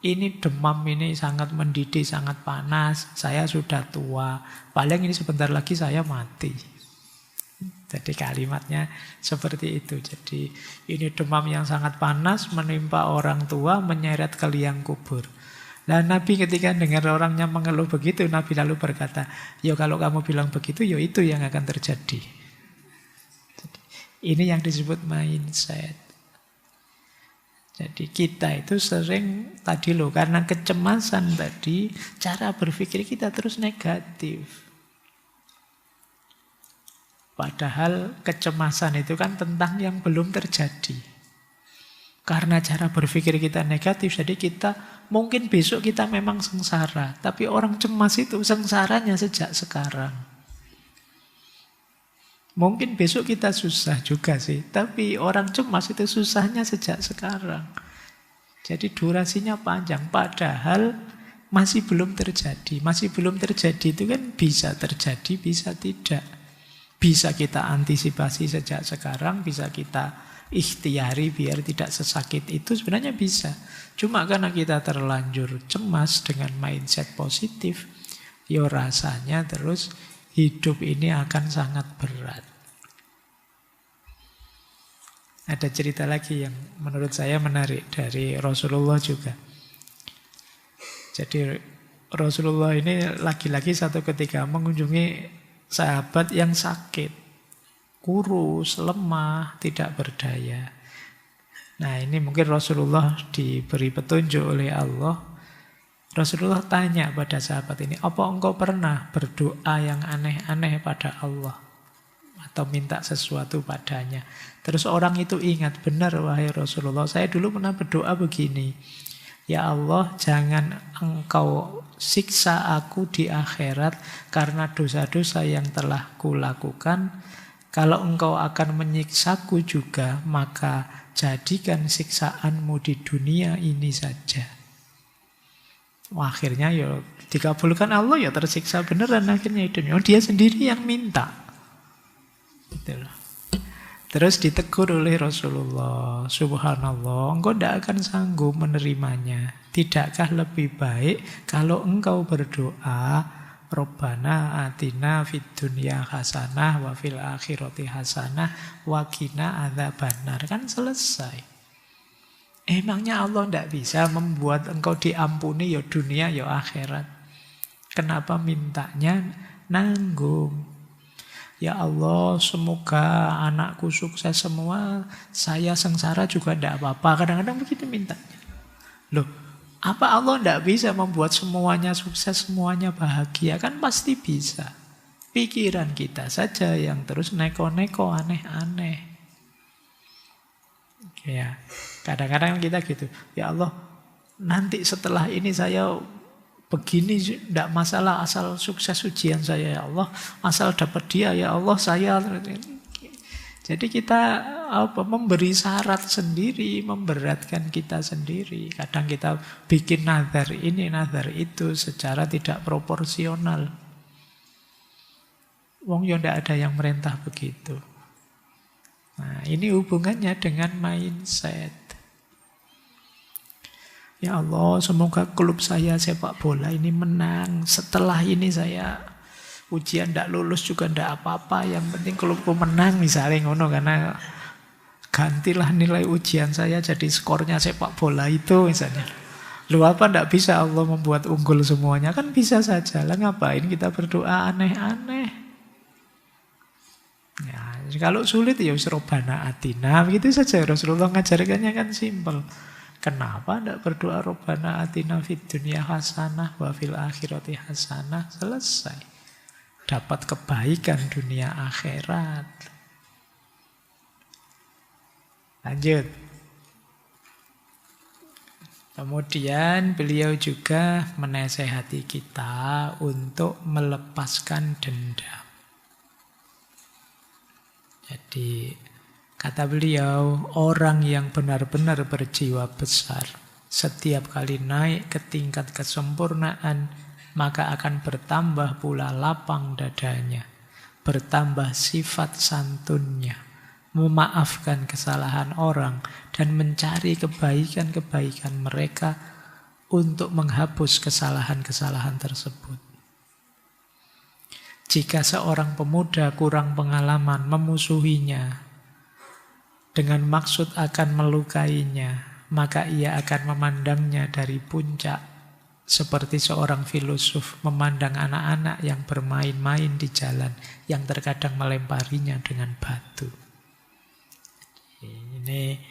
ini demam ini sangat mendidih, sangat panas. Saya sudah tua. Paling ini sebentar lagi saya mati. Jadi kalimatnya seperti itu. Jadi ini demam yang sangat panas menimpa orang tua, menyeret ke liang kubur. Nah Nabi ketika dengar orangnya mengeluh begitu, Nabi lalu berkata, kalau kamu bilang begitu, itu yang akan terjadi. Jadi, ini yang disebut mindset. Jadi kita itu sering karena kecemasan tadi, cara berpikir kita terus negatif. Padahal kecemasan itu kan tentang yang belum terjadi. Karena cara berpikir kita negatif, jadi kita mungkin besok kita memang sengsara. Tapi orang cemas itu sengsaranya sejak sekarang. Mungkin besok kita susah juga sih, tapi orang cemas itu susahnya sejak sekarang. Jadi durasinya panjang, padahal masih belum terjadi. Masih belum terjadi itu kan bisa terjadi, bisa tidak. Bisa kita antisipasi sejak sekarang, bisa kita ikhtiari biar tidak sesakit itu, sebenarnya bisa. Cuma karena kita terlanjur cemas dengan mindset positif, ya rasanya terus hidup ini akan sangat berat. Ada cerita lagi yang menurut saya menarik dari Rasulullah juga. Jadi Rasulullah ini lagi-lagi satu ketika mengunjungi sahabat yang sakit, kurus, lemah, tidak berdaya. Nah, ini mungkin Rasulullah diberi petunjuk oleh Allah. Rasulullah tanya pada sahabat ini, apa engkau pernah berdoa yang aneh-aneh pada Allah? Atau minta sesuatu padanya? Terus orang itu ingat, benar wahai Rasulullah, saya dulu pernah berdoa begini. Ya Allah, jangan engkau siksa aku di akhirat karena dosa-dosa yang telah kulakukan. Kalau engkau akan menyiksaku juga, maka jadikan siksaanmu di dunia ini saja. Akhirnya ya dikabulkan Allah, ya tersiksa beneran akhirnya di dunia. Dia sendiri yang minta. Gitu loh. Terus ditegur oleh Rasulullah, subhanallah, engkau tidak akan sanggup menerimanya. Tidakkah lebih baik kalau engkau berdoa, Rabbana atina fid dunya hasanah wa fil akhirati hasanah wa qina adzabannar. Kan selesai. Emangnya Allah tidak bisa membuat engkau diampuni ya dunia ya akhirat? Kenapa mintanya nanggung? Ya Allah, semoga anakku sukses semua, saya sengsara juga tidak apa-apa. Kadang-kadang begitu mintanya. Loh, apa Allah tidak bisa membuat semuanya sukses, semuanya bahagia? Kan pasti bisa. Pikiran kita saja yang terus neko-neko aneh-aneh. Ya, kadang-kadang kita gitu. Ya Allah, nanti setelah ini saya begini, tidak masalah asal sukses ujian saya ya Allah, asal dapat dia ya Allah saya. Jadi kita memberi syarat sendiri, memberatkan kita sendiri. Kadang kita bikin nazar ini, nazar itu secara tidak proporsional. Wong ya tidak ada yang merintah begitu. Nah, ini hubungannya dengan mindset. Ya Allah, semoga klub saya sepak bola ini menang. Setelah ini saya ujian tidak lulus juga tidak apa-apa. Yang penting klubku menang misalnya ngono, karena gantilah nilai ujian saya jadi skornya sepak bola itu misalnya. Lu apa tidak bisa Allah membuat unggul semuanya? Kan bisa saja. Lah ngapain kita berdoa aneh-aneh? Ya, kalau sulit ya Rabbana atina, begitu saja. Rasulullah ngajarkannya kan simpel. Kenapa tidak berdoa Rabbana atina fid dunya hasanah wa fil akhirati hasanah? Selesai. Dapat kebaikan dunia akhirat. Lanjut. Kemudian beliau juga menasehati kita untuk melepaskan dendam. Jadi kata beliau, orang yang benar-benar berjiwa besar, setiap kali naik ke tingkat kesempurnaan, maka akan bertambah pula lapang dadanya, bertambah sifat santunnya, memaafkan kesalahan orang, dan mencari kebaikan-kebaikan mereka untuk menghapus kesalahan-kesalahan tersebut. Jika seorang pemuda kurang pengalaman memusuhinya dengan maksud akan melukainya, maka ia akan memandangnya dari puncak, seperti seorang filosof memandang anak-anak yang bermain-main di jalan, yang terkadang melemparinya dengan batu. Ini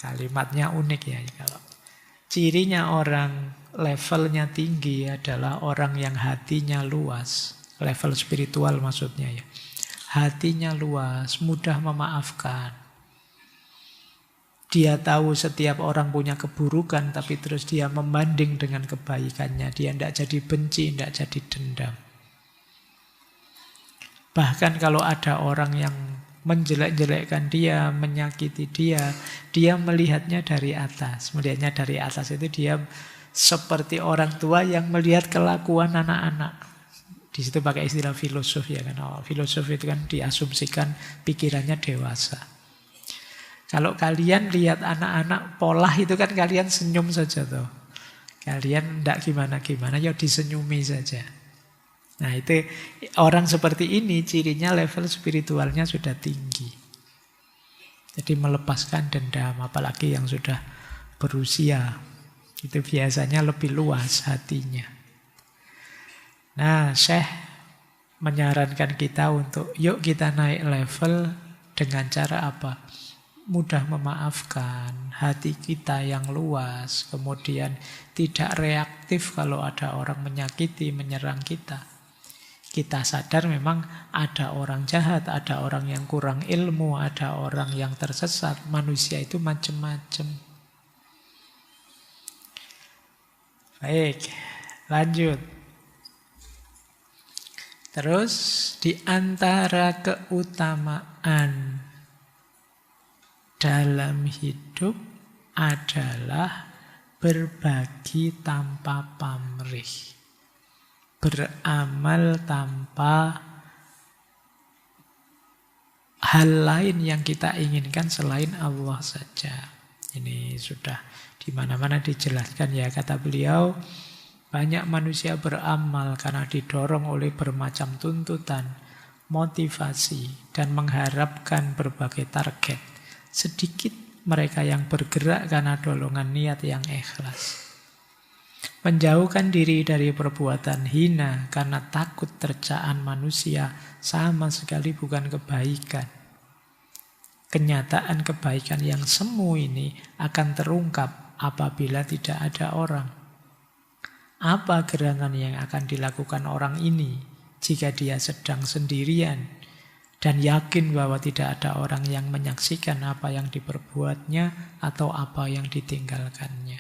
kalimatnya unik ya. Kalau cirinya orang levelnya tinggi adalah orang yang hatinya luas, level spiritual maksudnya ya. Hatinya luas, mudah memaafkan. Dia tahu setiap orang punya keburukan, tapi terus dia membanding dengan kebaikannya. Dia tidak jadi benci, tidak jadi dendam. Bahkan kalau ada orang yang menjelek-jelekkan dia, menyakiti dia, dia melihatnya dari atas. Melihatnya dari atas itu dia seperti orang tua yang melihat kelakuan anak-anak. Di situ pakai istilah filosof ya kan. Oh, filosof itu kan diasumsikan pikirannya dewasa. Kalau kalian lihat anak-anak pola itu kan kalian senyum saja tuh. Kalian tidak gimana-gimana, ya disenyumi saja. Nah itu orang seperti ini cirinya level spiritualnya sudah tinggi. Jadi melepaskan dendam, apalagi yang sudah berusia. Itu biasanya lebih luas hatinya. Nah Syekh menyarankan kita untuk yuk kita naik level dengan cara apa? Mudah memaafkan, hati kita yang luas, kemudian tidak reaktif kalau ada orang menyakiti, menyerang kita. Kita sadar memang ada orang jahat, ada orang yang kurang ilmu, ada orang yang tersesat. Manusia itu macam-macam. Baik, lanjut. Terus di antara keutamaan dalam hidup adalah berbagi tanpa pamrih. Beramal tanpa hal lain yang kita inginkan selain Allah saja. Ini sudah di mana-mana dijelaskan ya, kata beliau, banyak manusia beramal karena didorong oleh bermacam tuntutan, motivasi, dan mengharapkan berbagai target. Sedikit mereka yang bergerak karena dorongan niat yang ikhlas. Menjauhkan diri dari perbuatan hina karena takut tercaan manusia sama sekali bukan kebaikan. Kenyataan kebaikan yang semu ini akan terungkap apabila tidak ada orang. Apa gerangan yang akan dilakukan orang ini jika dia sedang sendirian dan yakin bahwa tidak ada orang yang menyaksikan apa yang diperbuatnya atau apa yang ditinggalkannya.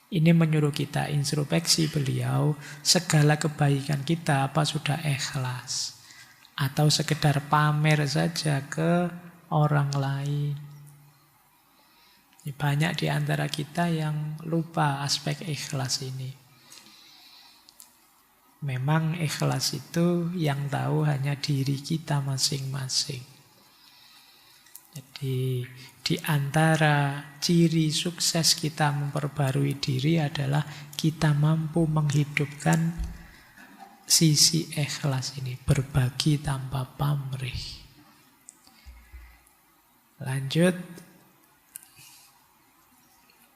Ini menyuruh kita introspeksi beliau, segala kebaikan kita apa sudah ikhlas atau sekedar pamer saja ke orang lain. Banyak di antara kita yang lupa aspek ikhlas ini. Memang ikhlas itu yang tahu hanya diri kita masing-masing. Jadi di antara ciri sukses kita memperbarui diri adalah kita mampu menghidupkan sisi ikhlas ini, berbagi tanpa pamrih. Lanjut,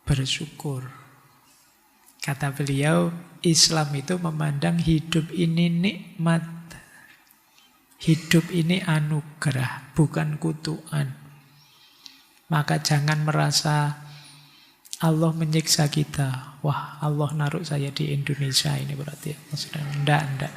bersyukur. Kata beliau, Islam itu memandang hidup ini nikmat. Hidup ini anugerah, bukan kutukan. Maka jangan merasa Allah menyiksa kita. Wah, Allah naruh saya di Indonesia ini berarti. Enggak.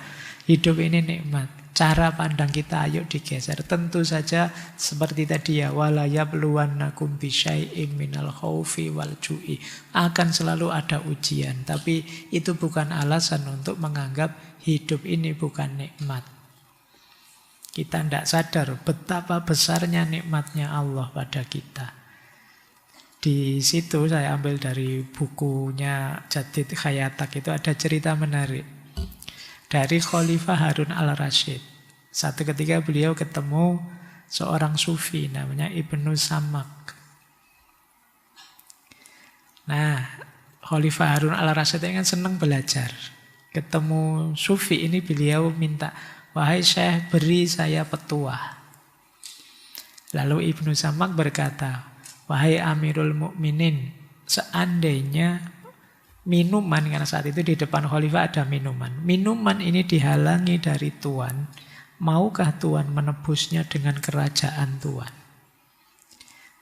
Hidup ini nikmat. Cara pandang kita ayo digeser. Tentu saja seperti tadi ya, wala yabluwannakum bisyai'im minal khaufi wal ju'i. Akan selalu ada ujian, tapi itu bukan alasan untuk menganggap hidup ini bukan nikmat. Kita tidak sadar betapa besarnya nikmatnya Allah pada kita. Di situ saya ambil dari bukunya Jadid Khayatak, itu ada cerita menarik dari Khalifah Harun al-Rasyid. Satu ketika beliau ketemu seorang sufi namanya Ibnu Samak. Nah, Khalifah Harun al-Rasyid kan senang belajar. Ketemu sufi ini beliau minta, wahai Syekh, beri saya petuah. Lalu Ibnu Samak berkata, wahai Amirul Mukminin, seandainya minuman, karena saat itu di depan khalifah ada minuman. Minuman ini dihalangi dari Tuan. Maukah Tuan menebusnya dengan kerajaan Tuan?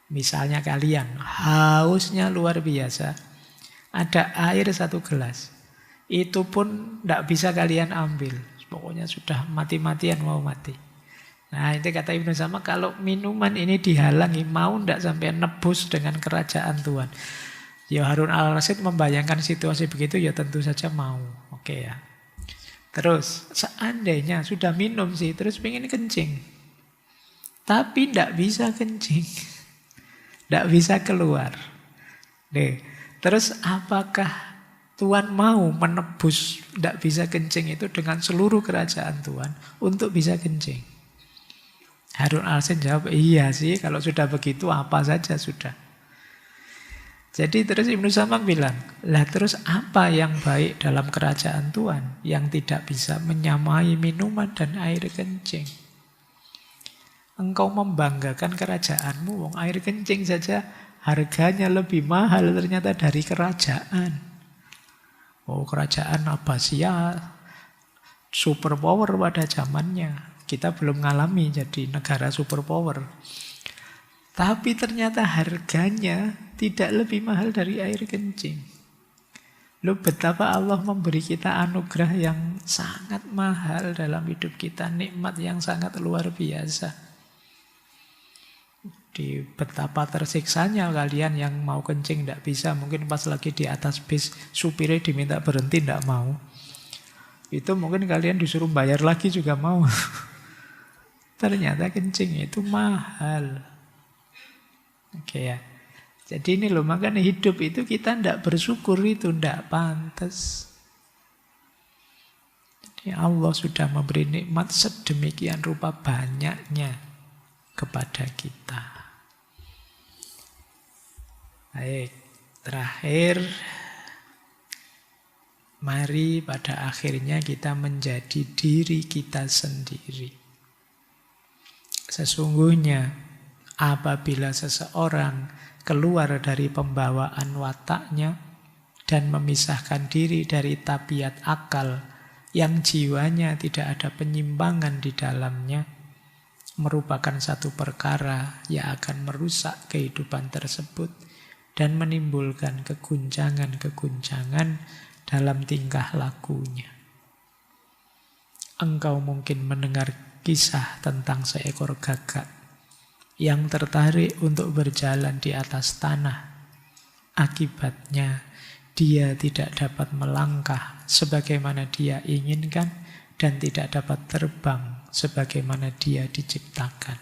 Misalnya kalian hausnya luar biasa. Ada air 1 gelas. Itu pun tidak bisa kalian ambil. Pokoknya sudah mati-matian mau mati. Nah itu kata Ibnu Sama, kalau minuman ini dihalangi, mau ndak sampai nebus dengan kerajaan Tuhan? Ya Harun al-Rasyid membayangkan situasi begitu, ya tentu saja mau. Oke ya. Terus seandainya sudah minum sih, terus pengen kencing, tapi ndak bisa kencing, ndak bisa keluar. Nih, terus apakah Tuhan mau menebus ndak bisa kencing itu dengan seluruh kerajaan Tuhan untuk bisa kencing? Harun al-Rasyid jawab, iya sih, kalau sudah begitu apa saja sudah. Jadi terus Ibnu Samak bilang, lah terus apa yang baik dalam kerajaan Tuhan yang tidak bisa menyamai minuman dan air kencing? Engkau membanggakan kerajaanmu, wong air kencing saja harganya lebih mahal ternyata dari kerajaan. Oh, kerajaan Abbasiyah superpower pada zamannya. Kita belum ngalami jadi negara superpower. Tapi ternyata harganya tidak lebih mahal dari air kencing. Loh, betapa Allah memberi kita anugerah yang sangat mahal dalam hidup kita. Nikmat yang sangat luar biasa. Di betapa tersiksanya kalian yang mau kencing tidak bisa. Mungkin pas lagi di atas bis, supirnya diminta berhenti tidak mau. Itu mungkin kalian disuruh bayar lagi juga mau. Ternyata kencing itu mahal. Oke ya. Jadi ini loh, makanya hidup itu kita tidak bersyukur itu tidak pantas. Jadi Allah sudah memberi nikmat sedemikian rupa banyaknya kepada kita. Baik, terakhir, mari pada akhirnya kita menjadi diri kita sendiri. Sesungguhnya apabila seseorang keluar dari pembawaan wataknya dan memisahkan diri dari tabiat akal yang jiwanya tidak ada penyimpangan di dalamnya, merupakan satu perkara yang akan merusak kehidupan tersebut dan menimbulkan keguncangan-keguncangan dalam tingkah lakunya. Engkau mungkin mendengar kisah tentang seekor gagak yang tertarik untuk berjalan di atas tanah. Akibatnya, dia tidak dapat melangkah sebagaimana dia inginkan dan tidak dapat terbang sebagaimana dia diciptakan.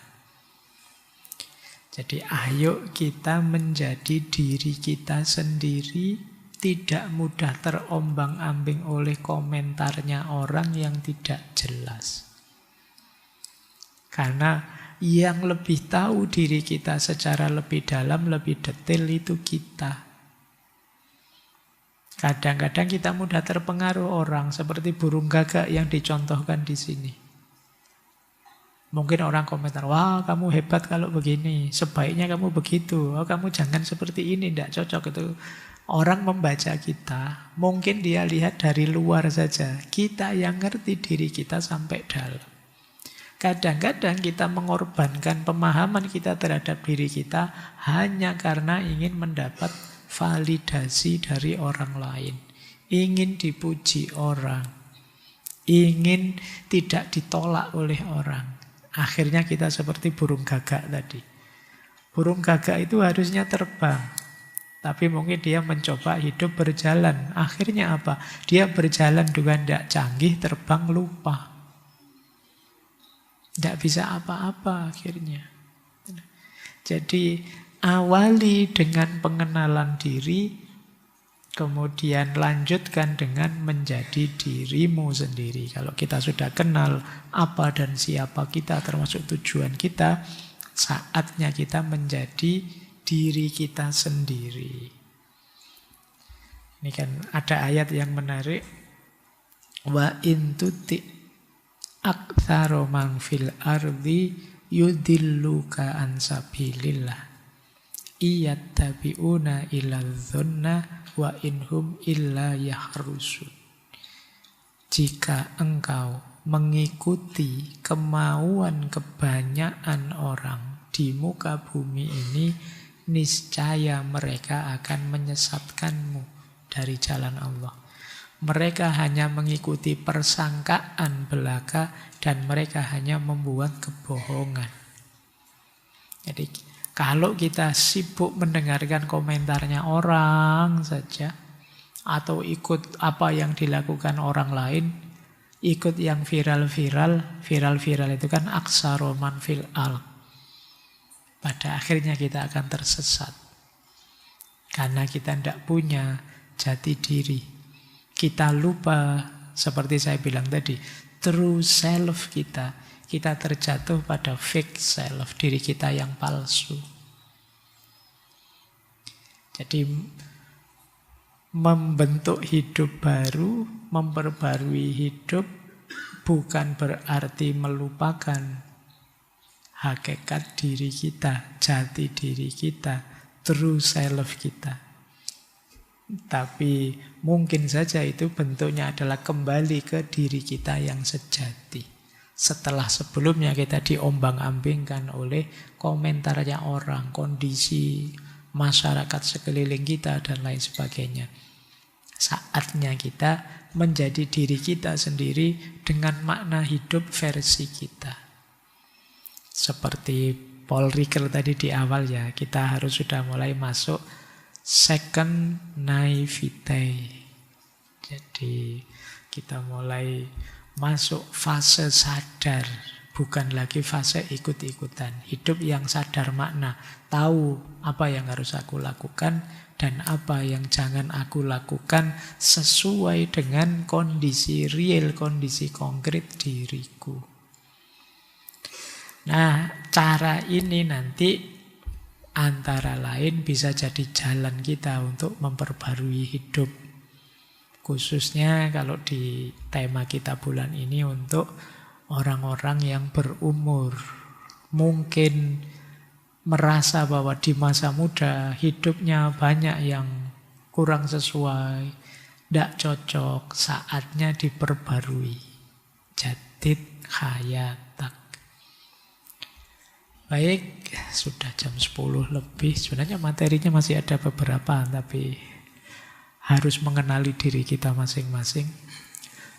Jadi ayo kita menjadi diri kita sendiri, tidak mudah terombang-ambing oleh komentarnya orang yang tidak jelas. Karena yang lebih tahu diri kita secara lebih dalam, lebih detail itu kita. Kadang-kadang kita mudah terpengaruh orang, seperti burung gagak yang dicontohkan di sini. Mungkin orang komentar, wah kamu hebat kalau begini, sebaiknya kamu begitu, oh kamu jangan seperti ini, tidak cocok itu. Orang membaca kita, mungkin dia lihat dari luar saja, kita yang ngerti diri kita sampai dalam. Kadang-kadang kita mengorbankan pemahaman kita terhadap diri kita hanya karena ingin mendapat validasi dari orang lain. Ingin dipuji orang. Ingin tidak ditolak oleh orang. Akhirnya kita seperti burung gagak tadi. Burung gagak itu harusnya terbang. Tapi mungkin dia mencoba hidup berjalan. Akhirnya apa? Dia berjalan dengan tidak canggih, terbang lupa. Tidak bisa apa-apa akhirnya. Jadi awali dengan pengenalan diri, kemudian lanjutkan dengan menjadi dirimu sendiri. Kalau kita sudah kenal apa dan siapa kita, termasuk tujuan kita, saatnya kita menjadi diri kita sendiri. Ini kan ada ayat yang menarik. Wa in tuti aktsara man fil ardi yudilluka an sabilillah iyattabi'una illa dzanna wa inhum illa yahrusun. Jika engkau mengikuti kemauan kebanyakan orang di muka bumi ini, niscaya mereka akan menyesatkanmu dari jalan Allah. Mereka hanya mengikuti persangkaan belaka dan mereka hanya membuat kebohongan. Jadi kalau kita sibuk mendengarkan komentarnya orang saja, atau ikut apa yang dilakukan orang lain, ikut yang viral-viral, viral-viral itu kan aksaroman fil al. Pada akhirnya kita akan tersesat. Karena kita tidak punya jati diri. Kita lupa, seperti saya bilang tadi, true self kita. Kita terjatuh pada fake self, diri kita yang palsu. Jadi membentuk hidup baru, memperbarui hidup, bukan berarti melupakan hakikat diri kita, jati diri kita, true self kita. Tapi mungkin saja itu bentuknya adalah kembali ke diri kita yang sejati. Setelah sebelumnya kita diombang-ambingkan oleh komentarnya orang, kondisi masyarakat sekeliling kita, dan lain sebagainya. Saatnya kita menjadi diri kita sendiri dengan makna hidup versi kita. Seperti Paul Ricoeur tadi di awal ya, kita harus sudah mulai masuk second naivete. Jadi kita mulai masuk fase sadar, bukan lagi fase ikut-ikutan. Hidup yang sadar makna, tahu apa yang harus aku lakukan dan apa yang jangan aku lakukan sesuai dengan kondisi real, kondisi konkret diriku. Nah, cara ini nanti antara lain bisa jadi jalan kita untuk memperbarui hidup. Khususnya kalau di tema kita bulan ini untuk orang-orang yang berumur. Mungkin merasa bahwa di masa muda hidupnya banyak yang kurang sesuai, tidak cocok, saatnya diperbarui. Jadid hayatak. Baik, sudah jam 10 lebih. Sebenarnya materinya masih ada beberapa, tapi harus mengenali diri kita masing-masing.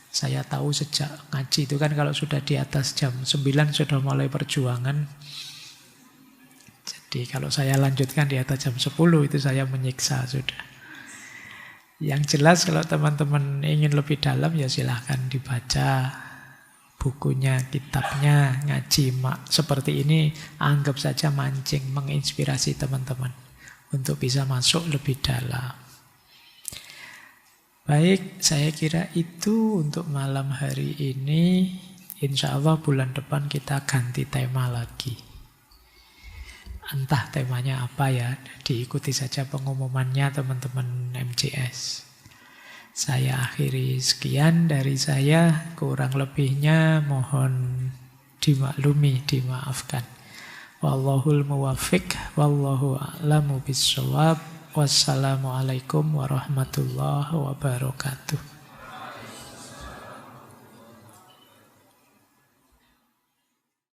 Saya tahu sejak ngaji itu kan kalau sudah di atas jam 9 sudah mulai perjuangan. Jadi kalau saya lanjutkan di atas jam 10 itu saya menyiksa sudah. Yang jelas kalau teman-teman ingin lebih dalam ya silahkan dibaca bukunya, kitabnya, ngaji seperti ini. Anggap saja mancing, menginspirasi teman-teman untuk bisa masuk lebih dalam. Baik, saya kira itu untuk malam hari ini. Insya Allah bulan depan kita ganti tema lagi. Entah temanya apa ya, diikuti saja pengumumannya teman-teman MJS. Saya akhiri sekian dari saya, kurang lebihnya mohon dimaklumi, dimaafkan. Wallahul muwaffiq, wallahu a'lamu bissawab. Wassalamualaikum warahmatullahi wabarakatuh.